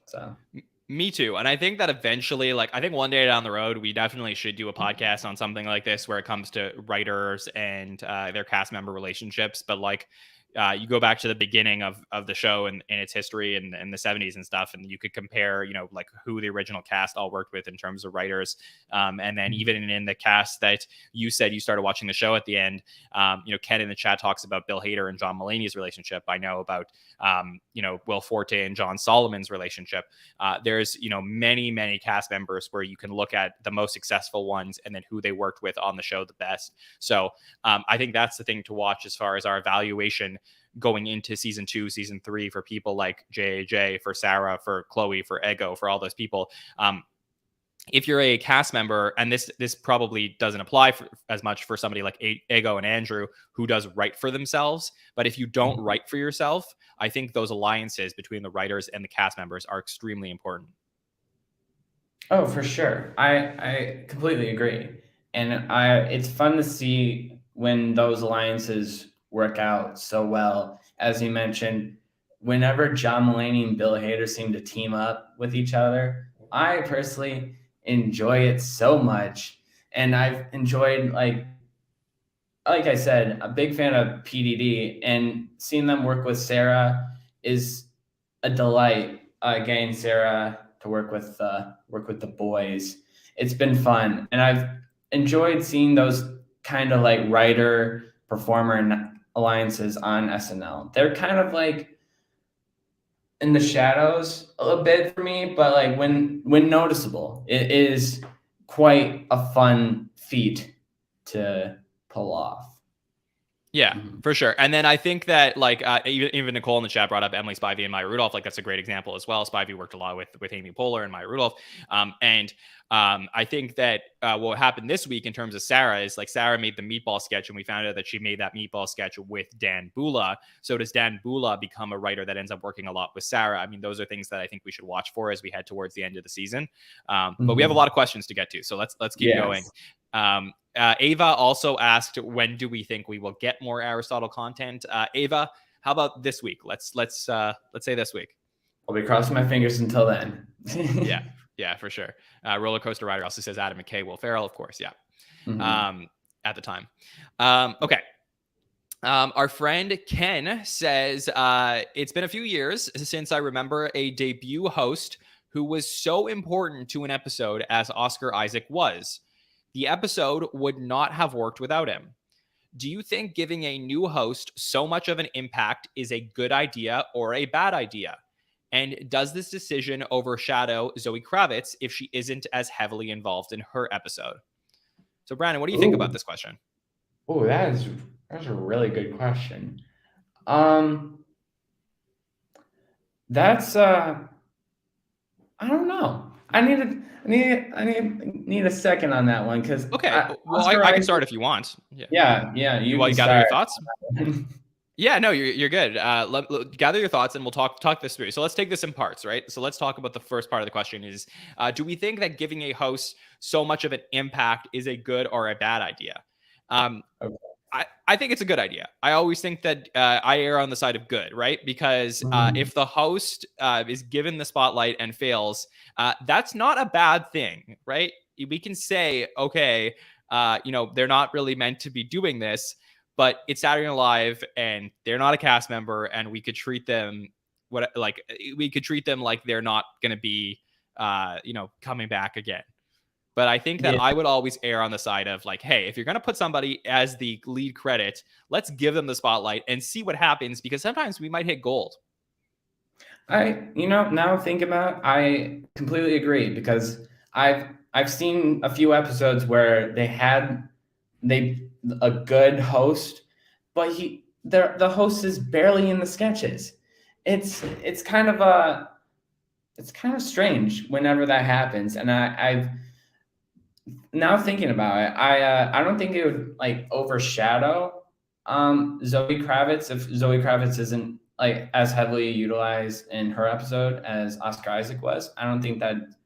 So. Me too. And I think that eventually, like, I think one day down the road, we definitely should do a podcast on something like this where it comes to writers and their cast member relationships. But like, you go back to the beginning of the show and its history and the 70s and stuff, and you could compare, you know, like who the original cast all worked with in terms of writers. And then even in the cast that you said you started watching the show at the end, you know, Ken in the chat talks about Bill Hader and John Mulaney's relationship. I know about, you know, Will Forte and John Solomon's relationship. There's, you know, many cast members where you can look at the most successful ones and then who they worked with on the show the best. So I think that's the thing to watch as far as our evaluation going into season 2, season 3 for people like JAJ, for Sarah, for Chloe, for Ego, for all those people. If you're a cast member, and this probably doesn't apply as much for somebody like Ego and Andrew, who does write for themselves, but if you don't write for yourself, I think those alliances between the writers and the cast members are extremely important. Oh, for sure. I completely agree. And it's fun to see when those alliances work out so well. As you mentioned, whenever John Mulaney and Bill Hader seem to team up with each other, I personally enjoy it so much. And I've enjoyed, like I said, a big fan of PDD, and seeing them work with Sarah is a delight. Getting Sarah to work with the boys, it's been fun, and I've enjoyed seeing those kind of like writer performer alliances on SNL. They're kind of like in the shadows a little bit for me, but like when noticeable, it is quite a fun feat to pull off. Yeah, for sure. And then I think that like even Nicole in the chat brought up Emily Spivey and Maya Rudolph. Like that's a great example as well. Spivey worked a lot with Amy Poehler and Maya Rudolph. I think that what happened this week in terms of Sarah is like Sarah made the meatball sketch, and we found out that she made that meatball sketch with Dan Bula. So does Dan Bula become a writer that ends up working a lot with Sarah? I mean, those are things that I think we should watch for as we head towards the end of the season. But we have a lot of questions to get to, so let's keep going. Ava also asked, when do we think we will get more Aristotle content? Ava, how about this week? Let's say this week. I'll be crossing my fingers until then. Yeah, for sure. Roller Coaster Rider also says Adam McKay, Will Ferrell, of course. Yeah. At the time. Okay. Our friend Ken says, it's been a few years since I remember a debut host who was so important to an episode as Oscar Isaac was. The episode would not have worked without him. Do you think giving a new host so much of an impact is a good idea or a bad idea? And does this decision overshadow Zoe Kravitz if she isn't as heavily involved in her episode? So, Brandon, what do you think about this question? Oh, that's a really good question. That's I don't know. I need a second on that one because I can start if you want. Yeah. You gather your thoughts. Yeah, no, you're good. Gather your thoughts and we'll talk this through. So let's take this in parts, right? So let's talk about the first part of the question is, do we think that giving a host so much of an impact is a good or a bad idea? Okay. I think it's a good idea. I always think that I err on the side of good, right? Because if the host is given the spotlight and fails, that's not a bad thing, right? We can say, okay, they're not really meant to be doing this, but it's Saturday Night Live and they're not a cast member, and we could treat them like they're not going to be, coming back again. But I think that I would always err on the side of like, hey, if you're going to put somebody as the lead credit, let's give them the spotlight and see what happens, because sometimes we might hit gold. Now think about it, I completely agree, because I've seen a few episodes where they had a good host, but the host is barely in the sketches. It's kind of strange whenever that happens, and I've now thinking about it, I don't think it would like overshadow Zoe Kravitz if Zoe Kravitz isn't like as heavily utilized in her episode as Oscar Isaac was. I don't think that'd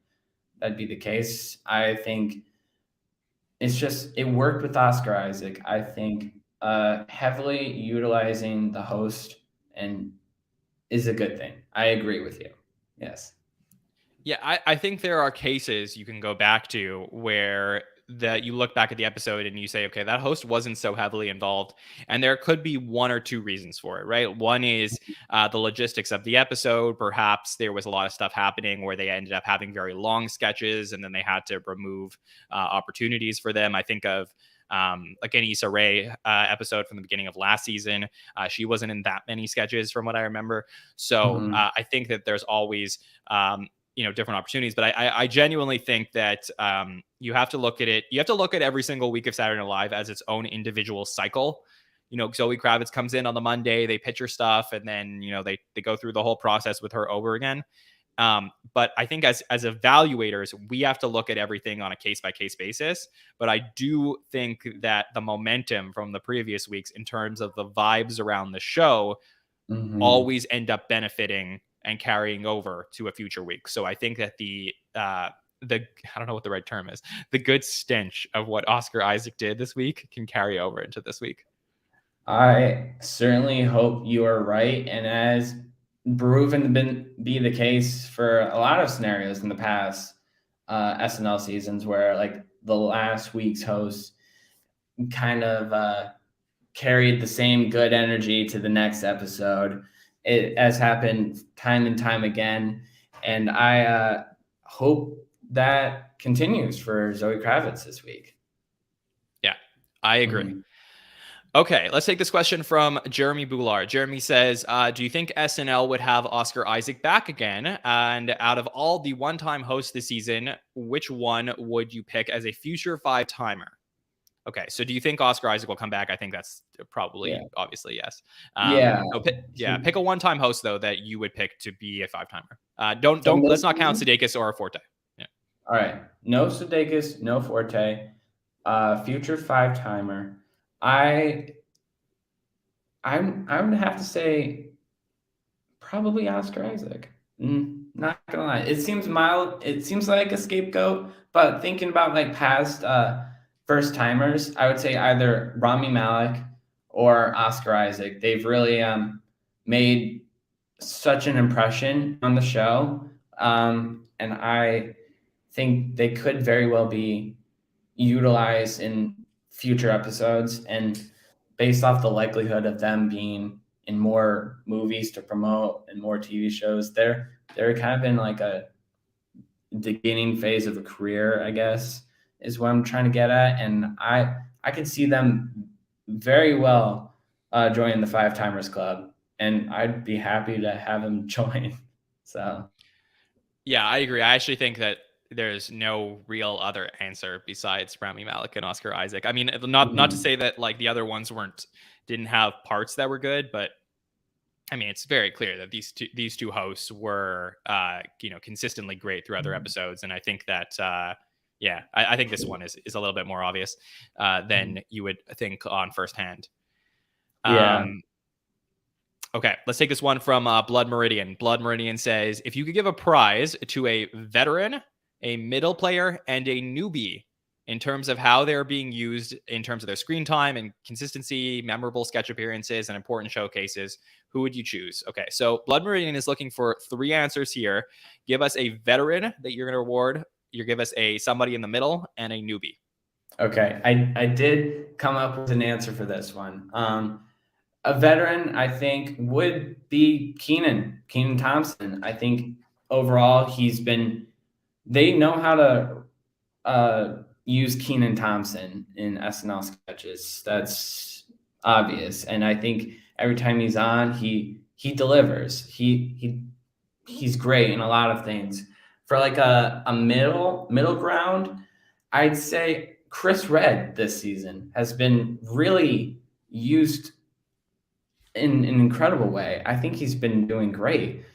be the case. I think it's just it worked with Oscar Isaac. I think heavily utilizing the host and is a good thing. I agree with you. Yes. Yeah, I think there are cases you can go back to where that you look back at the episode and you say, okay, that host wasn't so heavily involved, and there could be one or two reasons for it, right? One is the logistics of the episode. Perhaps there was a lot of stuff happening where they ended up having very long sketches, and then they had to remove opportunities for them. I think of like an Issa Rae episode from the beginning of last season. She wasn't in that many sketches from what I remember. So I think that there's always different opportunities, but I genuinely think that you have to look at it. You have to look at every single week of Saturday Night Live as its own individual cycle. Zoe Kravitz comes in on the Monday, they pitch her stuff, and then they go through the whole process with her over again. But I think as evaluators, we have to look at everything on a case by case basis. But I do think that the momentum from the previous weeks in terms of the vibes around the show always end up benefiting and carrying over to a future week. So I think that the I don't know what the right term is, the good stench of what Oscar Isaac did this week can carry over into this week. I certainly hope you are right, and as proven to be the case for a lot of scenarios in the past SNL seasons, where like the last week's host kind of carried the same good energy to the next episode. It has happened time and time again, and I hope that continues for Zoe Kravitz this week. Yeah, I agree. Okay, let's take this question from Jeremy Boulard. Jeremy says, do you think SNL would have Oscar Isaac back again? And out of all the one-time hosts this season, which one would you pick as a future five-timer? Okay, so do you think Oscar Isaac will come back? I think that's probably, obviously, yes. Pick a one-time host, though, that you would pick to be a five-timer. Let's not count Sudeikis or Forte. Yeah. All right, no Sudeikis, no Forte. Future five-timer. I would have to say probably Oscar Isaac. Not gonna lie, it seems mild. It seems like a scapegoat, but thinking about like past first timers, I would say either Rami Malek or Oscar Isaac. They've really made such an impression on the show, and I think they could very well be utilized in future episodes, and based off the likelihood of them being in more movies to promote and more TV shows, they're kind of in like a beginning phase of a career, I guess, is what I'm trying to get at. And I could see them very well joining the Five Timers Club, and I'd be happy to have them join. So yeah, I agree. I actually think that there's no real other answer besides Rami Malek and Oscar Isaac. I mean, not to say that like the other ones didn't have parts that were good, but I mean, it's very clear that these two hosts were consistently great throughout their episodes, and I think that I think this one is a little bit more obvious than you would think on first hand. Okay, let's take this one from Blood Meridian. Blood Meridian says, if you could give a prize to a veteran, a middle player, and a newbie in terms of how they're being used in terms of their screen time and consistency, memorable sketch appearances, and important showcases, who would you choose? Okay, so Blood Meridian is looking for 3 answers here. Give us a veteran that you're going to reward. You give us somebody in the middle and a newbie. Okay, I did come up with an answer for this one. A veteran, I think, would be Kenan Thompson. I think overall they know how to use Kenan Thompson in SNL sketches. That's obvious. And I think every time he's on, he delivers. He's great in a lot of things. For like a middle ground, I'd say Chris Redd this season has been really used in an incredible way. I think he's been doing great.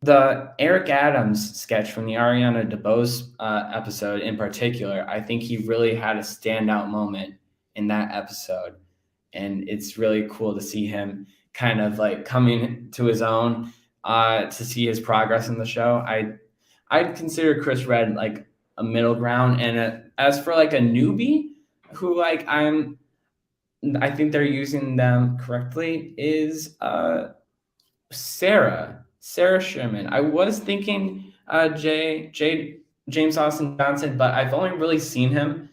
The Eric Adams sketch from the Ariana DeBose episode in particular, I think he really had a standout moment in that episode. And it's really cool to see him kind of like coming to his own, to see his progress in the show. I'd consider Chris Redd like a middle ground. And as for like a newbie who like I'm I think they're using them correctly is Sarah Sherman. I was thinking James Austin Johnson, but I've only really seen him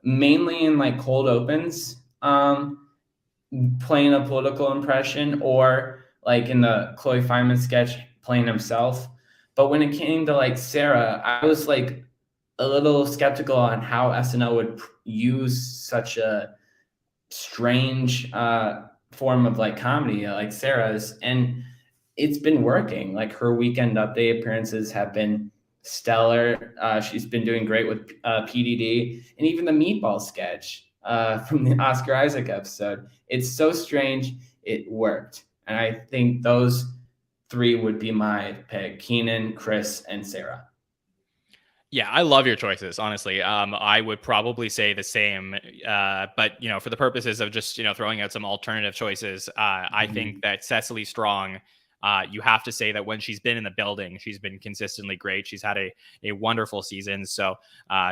mainly in like cold opens, playing a political impression, or like in the Chloe Fineman sketch playing himself. But when it came to like Sarah, I was like a little skeptical on how SNL would use such a strange form of like comedy like Sarah's, and it's been working. Like her Weekend Update appearances have been stellar. She's been doing great with PDD, and even the meatball sketch from the Oscar Isaac episode. It's so strange. It worked, and I think those three would be my pick: Keenan, Chris, and Sarah. Yeah, I love your choices, honestly. I would probably say the same, but for the purposes of just throwing out some alternative choices, I think that Cecily Strong. You have to say that when she's been in the building, she's been consistently great. She's had a wonderful season. So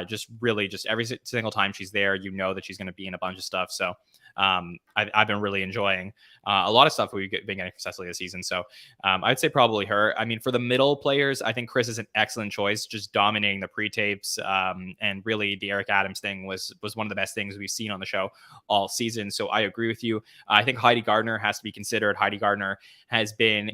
just really, just every single time she's there, that she's going to be in a bunch of stuff. So I've been really enjoying a lot of stuff we've been getting from Cecily this season. So I'd say probably her. I mean, for the middle players, I think Chris is an excellent choice, just dominating the pre-tapes. And really, the Eric Adams thing was one of the best things we've seen on the show all season. So I agree with you. I think Heidi Gardner has to be considered. Heidi Gardner has been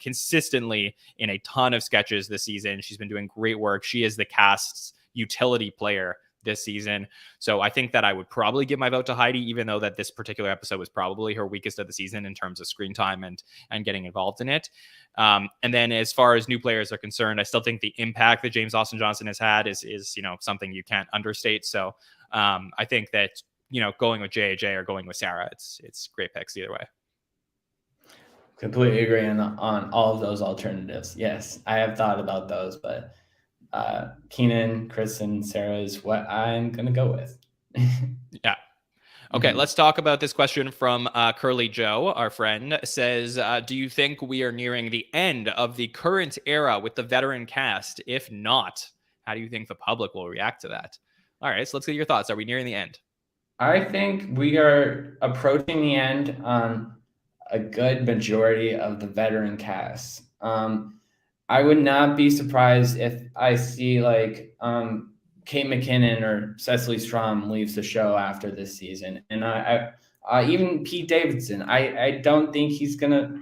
consistently in a ton of sketches this season. She's been doing great work. She is the cast's utility player this season. So I think that I would probably give my vote to Heidi, even though that this particular episode was probably her weakest of the season in terms of screen time and getting involved in it. And then as far as new players are concerned, I still think the impact that James Austin Johnson has had is something you can't understate. So I think that going with JAJ or going with Sarah, it's great picks either way. Completely agree on all of those alternatives. Yes, I have thought about those, but Keenan, Chris, and Sarah is what I'm going to go with. Yeah. Okay, let's talk about this question from Curly Joe, our friend. Says, do you think we are nearing the end of the current era with the veteran cast? If not, how do you think the public will react to that? All right, so let's get your thoughts. Are we nearing the end? I think we are approaching the end on a good majority of the veteran cast. I would not be surprised if I see like Kate McKinnon or Cecily Strong leaves the show after this season, and I even Pete Davidson. I don't think he's gonna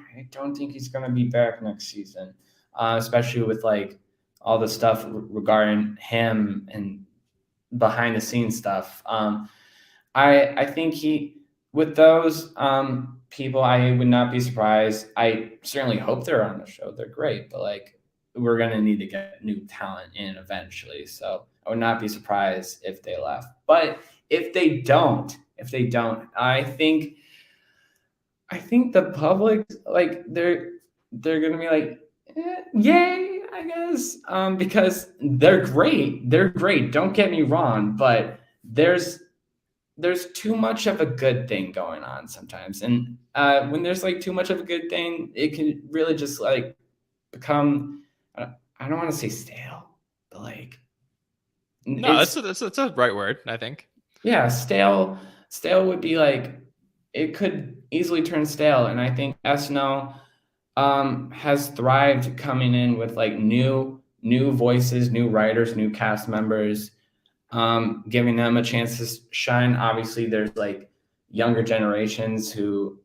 be back next season, especially with like all the stuff regarding him and behind the scenes stuff. I think with those people, I would not be surprised. I certainly hope they're on the show. They're great, but like we're gonna need to get new talent in eventually. So I would not be surprised if they left. But if they don't, I think the public, like they're gonna be like, yay, I guess, because they're great. They're great. Don't get me wrong, but there's too much of a good thing going on sometimes, and when there's like too much of a good thing, it can really just like become, I don't want to say stale, but like no, that's a right word, I think. Yeah, stale would be like, it could easily turn stale, and I think SNL has thrived coming in with like new voices, new writers, new cast members, giving them a chance to shine. Obviously, there's like younger generations whose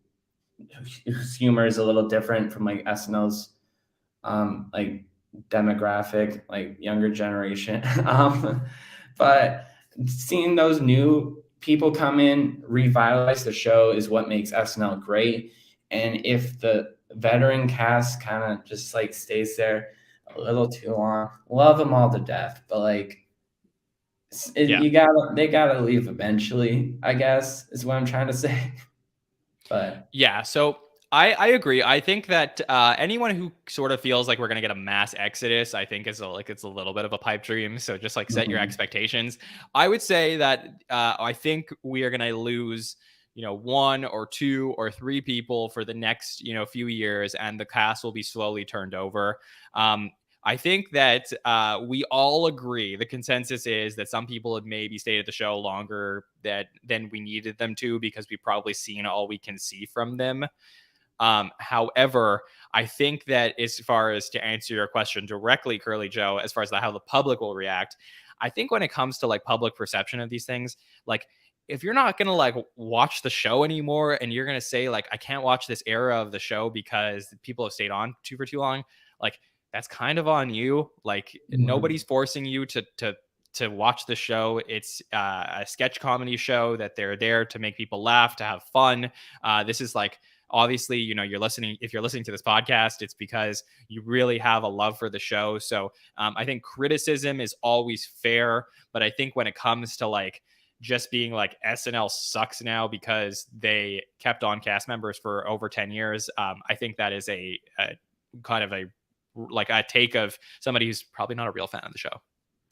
humor is a little different from like SNL's like demographic, like younger generation. But seeing those new people come in, revitalize the show is what makes SNL great. And if the veteran cast kind of just like stays there a little too long, love them all to death, but like they gotta leave eventually, I guess, is what I'm trying to say. But yeah, so I agree. I think that anyone who sort of feels like we're going to get a mass exodus, I think it's a little bit of a pipe dream. So just like set your expectations. I would say that I think we are going to lose, one or two or three people for the next, few years, and the cast will be slowly turned over. I think that we all agree. The consensus is that some people have maybe stayed at the show longer than we needed them to, because we've probably seen all we can see from them. However, I think that as far as to answer your question directly, Curly Joe, as far as how the public will react, I think when it comes to like public perception of these things, like if you're not going to like watch the show anymore and you're going to say like, I can't watch this era of the show because people have stayed on for too long, like that's kind of on you. Like nobody's forcing you to watch the show. It's a sketch comedy show that they're there to make people laugh, to have fun. This is like, obviously, if you're listening to this podcast, it's because you really have a love for the show. So I think criticism is always fair, but I think when it comes to like just being like SNL sucks now because they kept on cast members for over 10 years, I think that is a kind of a take of somebody who's probably not a real fan of the show.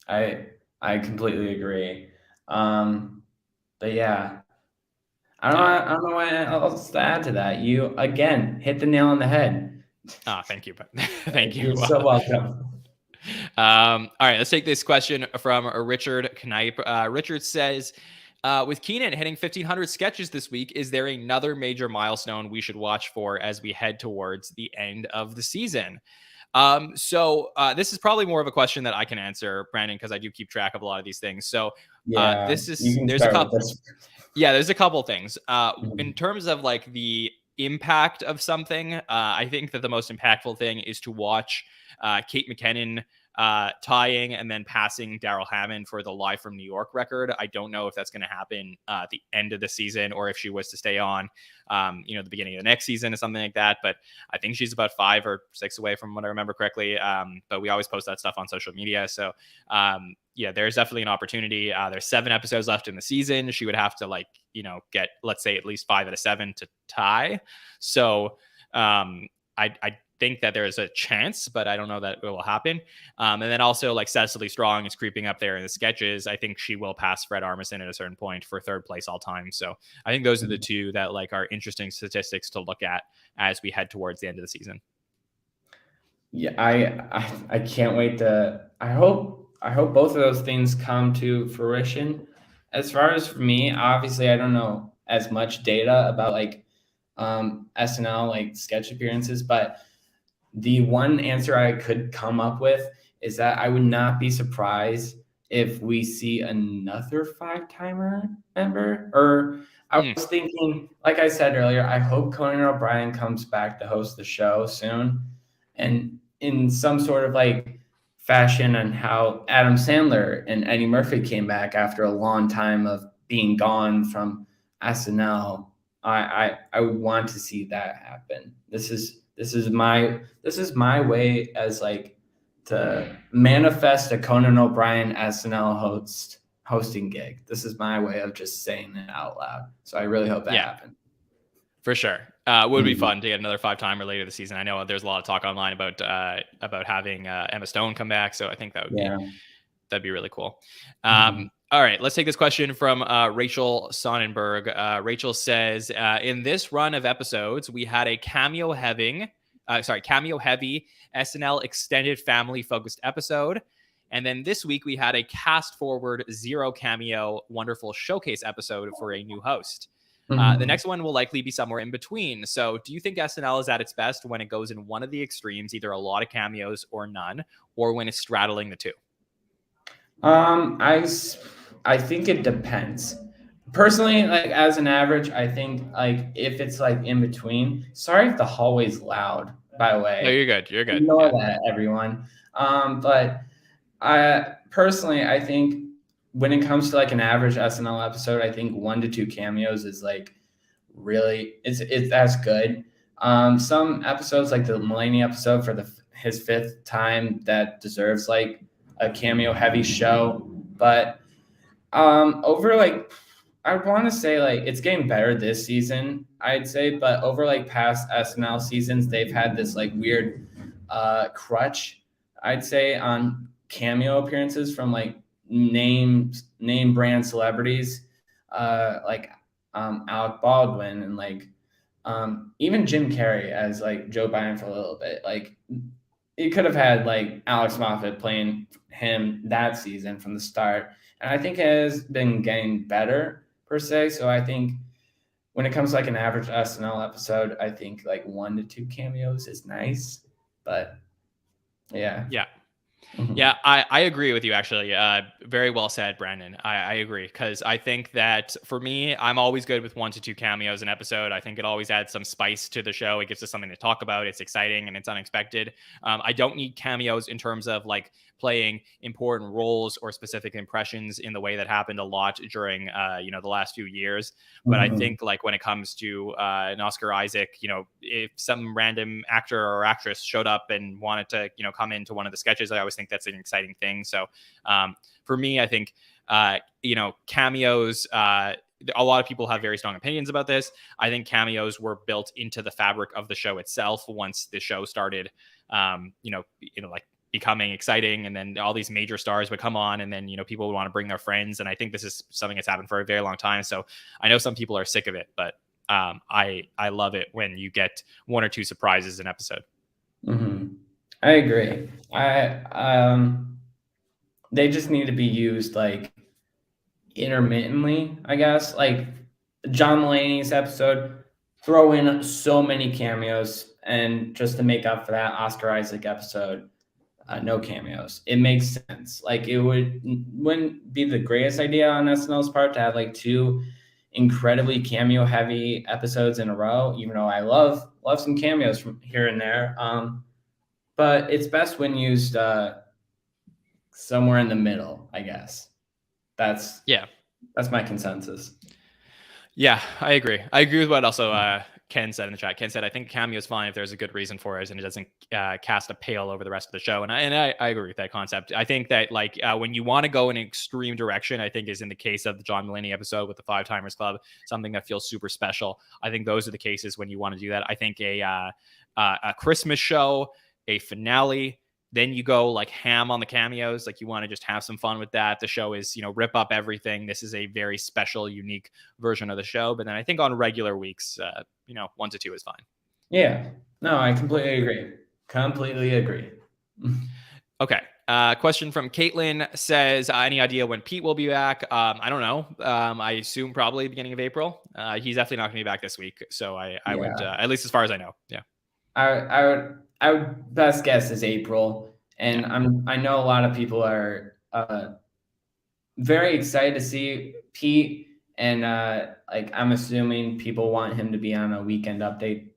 I completely agree. But yeah, I don't know what else to add to that. You again hit the nail on the head. Thank you, thank you. You're so welcome. All right, let's take this question from Richard Knipe. Richard says, with Keenan hitting 1,500 sketches this week, is there another major milestone we should watch for as we head towards the end of the season? So this is probably more of a question that I can answer, Brandon, because I do keep track of a lot of these things. So there's a couple. Yeah, there's a couple things. In terms of like the impact of something, I think that the most impactful thing is to watch Kate McKinnon tying and then passing Daryl Hammond for the Live from New York record. I don't know if that's going to happen at the end of the season or if she was to stay on, the beginning of the next season or something like that. But I think she's about 5 or 6 away from what I remember correctly. But we always post that stuff on social media. So yeah, there's definitely an opportunity. There's 7 episodes left in the season. She would have to get, let's say, at least 5 out of 7 to tie. So I think that there is a chance, but I don't know that it will happen. And then also like Cecily Strong is creeping up there in the sketches. I think she will pass Fred Armisen at a certain point for 3rd place all time. So I think those are the 2 that like are interesting statistics to look at as we head towards the end of the season. Yeah, I can't wait I hope both of those things come to fruition. As far as for me, obviously I don't know as much data about like SNL like sketch appearances, but the one answer I could come up with is that I would not be surprised if we see another 5-timer member. Or I was thinking, like I said earlier, I hope Conan O'Brien comes back to host the show soon, and in some sort of like fashion on how Adam Sandler and Eddie Murphy came back after a long time of being gone from SNL. I would want to see that happen. This is my way as like to manifest a Conan O'Brien SNL hosting gig. This is my way of just saying it out loud. So I really hope that happens. For sure. Would be fun to get another 5-timer later this season. I know there's a lot of talk online about having Emma Stone come back. So I think that'd be really cool. All right, let's take this question from Rachel Sonnenberg. Rachel says, in this run of episodes, we had a cameo-heavy SNL extended family-focused episode. And then this week, we had a cast-forward 0 cameo wonderful showcase episode for a new host. The next one will likely be somewhere in between. So do you think SNL is at its best when it goes in one of the extremes, either a lot of cameos or none, or when it's straddling the 2? I think it depends. Personally, like as an average, I think like if it's like in between. Sorry if the hallway's loud, by the way. No, you're good. You're good. Ignore that, everyone. But I think when it comes to like an average SNL episode, I think 1 to 2 cameos is like really that's good. Some episodes like the Mulaney episode for his 5th time that deserves like a cameo heavy show, but over like I want to say like it's getting better this season, I'd say, but over like past SNL seasons, they've had this like weird crutch, I'd say, on cameo appearances from like name brand celebrities, like Alec Baldwin and like even Jim Carrey as like Joe Biden for a little bit. Like you could have had like Alex Moffat playing him that season from the start, and I think it has been getting better per se. So I think when it comes to like an average SNL episode, I think like 1 to 2 cameos is nice, but yeah. Yeah. Mhm. Yeah, I agree with you, actually. Very well said, Brandon. I agree, because I think that for me, I'm always good with 1 to 2 cameos an episode. I think it always adds some spice to the show. It gives us something to talk about. It's exciting and it's unexpected. I don't need cameos in terms of like playing important roles or specific impressions in the way that happened a lot during the last few years. But I think like when it comes to an Oscar Isaac, if some random actor or actress showed up and wanted to come into one of the sketches, I always think that's an exciting thing. So for me, I think cameos, a lot of people have very strong opinions about this. I think cameos were built into the fabric of the show itself once the show started like becoming exciting, and then all these major stars would come on, and then people would want to bring their friends. And I think this is something that's happened for a very long time. So I know some people are sick of it, but I love it when you get 1 or 2 surprises an episode. I agree. They just need to be used like intermittently, I guess. Like John Mulaney's episode, throw in so many cameos, and just to make up for that, Oscar Isaac episode, no cameos. It makes sense. Like it wouldn't be the greatest idea on SNL's part to have like 2 incredibly cameo heavy episodes in a row, even though I love some cameos from here and there. But it's best when used somewhere in the middle, I guess. That's my consensus. Yeah, I agree. I agree with what also Ken said in the chat. Ken said, I think cameo is fine if there's a good reason for it and it doesn't cast a pale over the rest of the show. And I agree with that concept. I think that like when you want to go in an extreme direction, I think is in the case of the John Mulaney episode with the Five Timers Club, something that feels super special. I think those are the cases when you want to do that. I think a Christmas show, a finale, then you go like ham on the cameos. Like you want to just have some fun with that. The show is, rip up everything. This is a very special, unique version of the show. But then I think on regular weeks, 1 to 2 is fine. Yeah. No, I completely agree. Okay. Question from Caitlin says, any idea when Pete will be back? I don't know. I assume probably beginning of April. He's definitely not going to be back this week. So I would, at least as far as I know. Yeah. I would best guess is April, and I know a lot of people are very excited to see Pete, and like I'm assuming people want him to be on a Weekend Update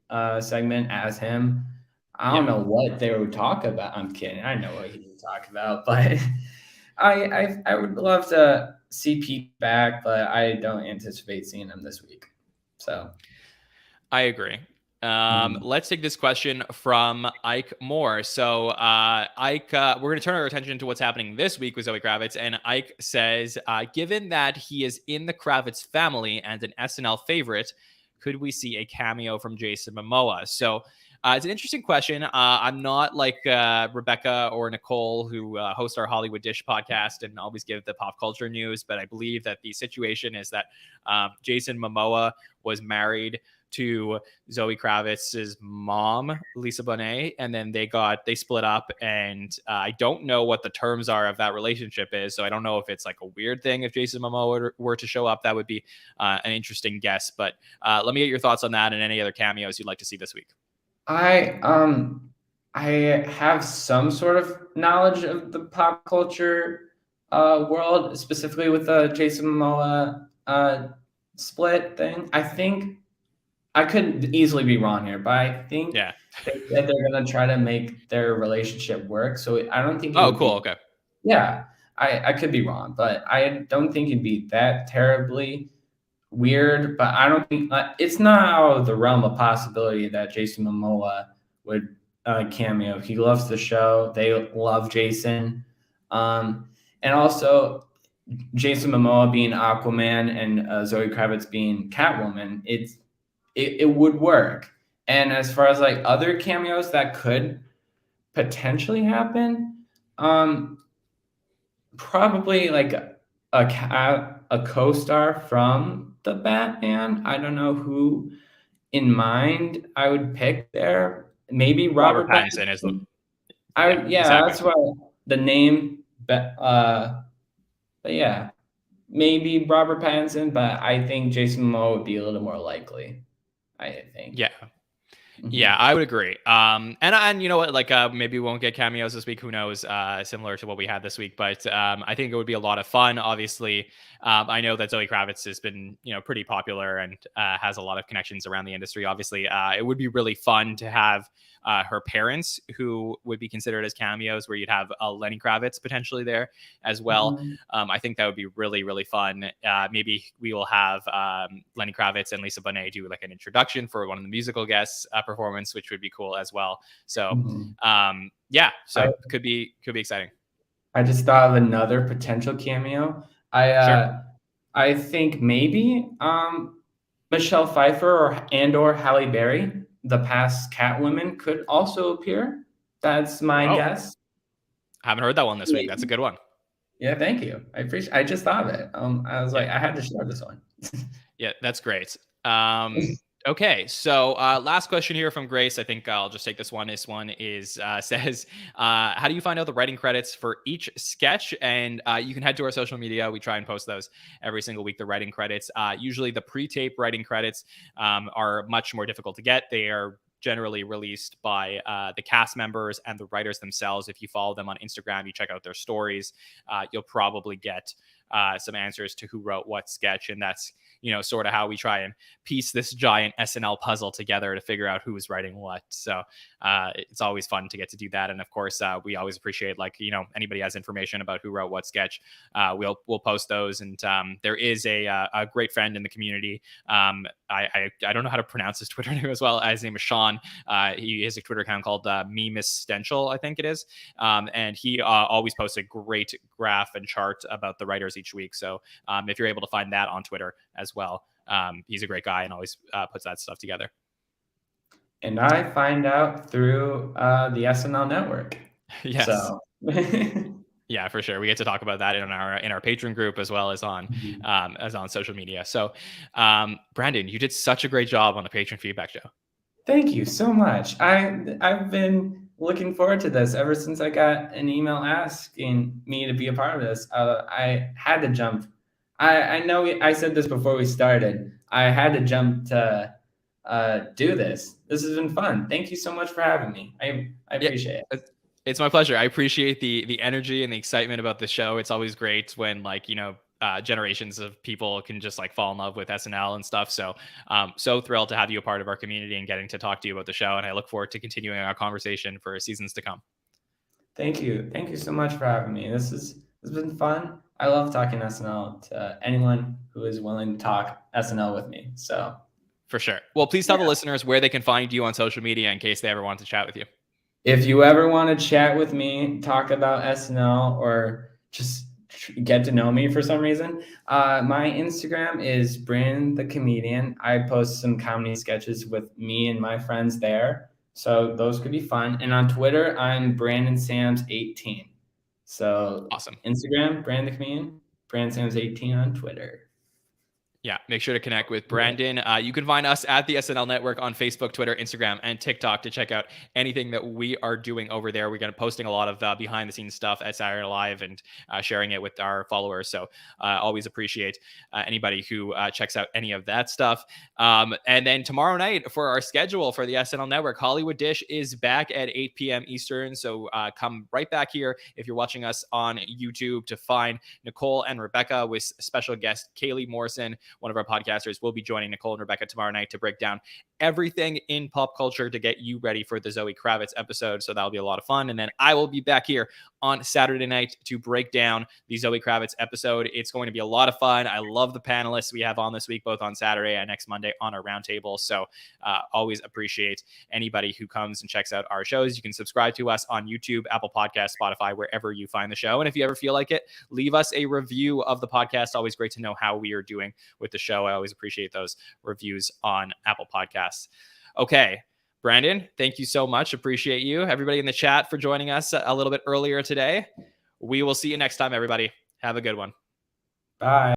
segment as him. I don't know what they would talk about. I'm kidding. I know what he would talk about, but I would love to see Pete back, but I don't anticipate seeing him this week. So I agree. Let's take this question from Ike Moore. So Ike, we're going to turn our attention to what's happening this week with Zoe Kravitz. And Ike says, given that he is in the Kravitz family and an SNL favorite, could we see a cameo from Jason Momoa? So it's an interesting question. I'm not like Rebecca or Nicole, who host our Hollywood Dish podcast and always give the pop culture news. But I believe that the situation is that Jason Momoa was married to Zoe Kravitz's mom, Lisa Bonet, and then they split up, and I don't know what the terms are of that relationship is, so I don't know if it's like a weird thing if Jason Momoa were to show up. That would be an interesting guess, but let me get your thoughts on that and any other cameos you'd like to see this week. I have some sort of knowledge of the pop culture world, specifically with the Jason Momoa split thing. I think I could easily be wrong here, but I think that they're going to try to make their relationship work. So I don't think. Okay. Yeah, I could be wrong, but I don't think it'd be that terribly weird. But I don't think it's not out of the realm of possibility that Jason Momoa would cameo. He loves the show. They love Jason. And also Jason Momoa being Aquaman and Zoe Kravitz being Catwoman, it would work. And as far as like other cameos that could potentially happen, probably like a co-star from the Batman. I don't know who in mind I would pick there. Maybe Robert Pattinson is Yeah, exactly. that's why the name, but yeah, maybe Robert Pattinson, but I think Jason Momoa would be a little more likely. I think. Yeah. Mhm. Yeah, I would agree. And you know what? Like, maybe we won't get cameos this week. Who knows? Similar to what we had this week, but I think it would be a lot of fun. Obviously, I know that Zoe Kravitz has been, pretty popular and has a lot of connections around the industry. Obviously, it would be really fun to have her parents, who would be considered as cameos, where you'd have Lenny Kravitz potentially there as well. Mhm. I think that would be really, really fun. Maybe we will have Lenny Kravitz and Lisa Bonet do like an introduction for one of the musical guests performance, which would be cool as well. So, Mhm. yeah, so I could be exciting. I just thought of another potential cameo. I Sure. uh I think maybe Michelle Pfeiffer or Halle Berry, the past Catwoman, could also appear. That's my Oh, guess. haven't heard that one this week. That's a Maybe. good one. Yeah, thank you. I just thought of it. I was Yeah. like, I had to share this one. Yeah, that's great. Okay, so last question here from Grace. I think I'll just take this one. This one is says, how do you find out the writing credits for each sketch? And you can head to our social media. We try and post those every single week. The writing credits. Usually, the pre-tape writing credits are much more difficult to get. They are generally released by the cast members and the writers themselves. If you follow them on Instagram, you check out their stories, you'll probably get some answers to who wrote what sketch, and that's sort of how we try and piece this giant SNL puzzle together to figure out who is writing what. So it's always fun to get to do that, and of course, we always appreciate anybody has information about who wrote what sketch. We'll post those, and there is a great friend in the community. I don't know how to pronounce his Twitter name as well. His name is Sean. He has a Twitter account called Me Misstential, I think it is, and he always posts a great graph and chart about the writers each week. So if you're able to find that on Twitter as well, he's a great guy and always puts that stuff together. And I find out through the SNL Network. Yes. So. Yeah, for sure. We get to talk about that in our Patreon group as well as on social media. So, Brandon, you did such a great job on the Patreon feedback show. Thank you so much. I've been looking forward to this ever since I got an email asking me to be a part of this. I had to jump. I know I said this before we started. I had to jump to do this. This has been fun. Thank you so much for having me. I appreciate it. It's my pleasure. I appreciate the energy and the excitement about the show. It's always great when generations of people can just fall in love with SNL and stuff. So so thrilled to have you a part of our community and getting to talk to you about the show. And I look forward to continuing our conversation for seasons to come. Thank you. Thank you so much for having me. This has been fun. I love talking SNL to anyone who is willing to talk SNL with me. So for sure. Well, please tell the listeners where they can find you on social media in case they ever want to chat with you. If you ever want to chat with me, talk about SNL, or just get to know me for some reason, my Instagram is Brandon the Comedian. I post some comedy sketches with me and my friends there. So those could be fun. And on Twitter, I'm Brandon Sams 18. So awesome. Instagram, Brandon the Comedian, Brandon Sams 18 on Twitter. Yeah, make sure to connect with Brandon. You can find us at the SNL Network on Facebook, Twitter, Instagram, and TikTok to check out anything that we are doing over there. We're going to posting a lot of behind-the-scenes stuff at Saturday Night Live and sharing it with our followers. So always appreciate anybody who checks out any of that stuff. And then tomorrow night for our schedule for the SNL Network, Hollywood Dish is back at 8 p.m. Eastern. So come right back here if you're watching us on YouTube to find Nicole and Rebecca with special guest Kaylee Morrison. One of our podcasters will be joining Nicole and Rebecca tomorrow night to break down everything in pop culture to get you ready for the Zoe Kravitz episode. So that'll be a lot of fun. And then I will be back here on Saturday night to break down the Zoe Kravitz episode. It's going to be a lot of fun. I love the panelists we have on this week, both on Saturday and next Monday on our roundtable. So always appreciate anybody who comes and checks out our shows. You can subscribe to us on YouTube, Apple Podcasts, Spotify, wherever you find the show. And if you ever feel like it, leave us a review of the podcast. Always great to know how we are doing with the show. I always appreciate those reviews on Apple Podcasts. Okay, Brandon, thank you so much. Appreciate you. Everybody in the chat for joining us a little bit earlier today. We will see you next time, everybody. Have a good one. Bye.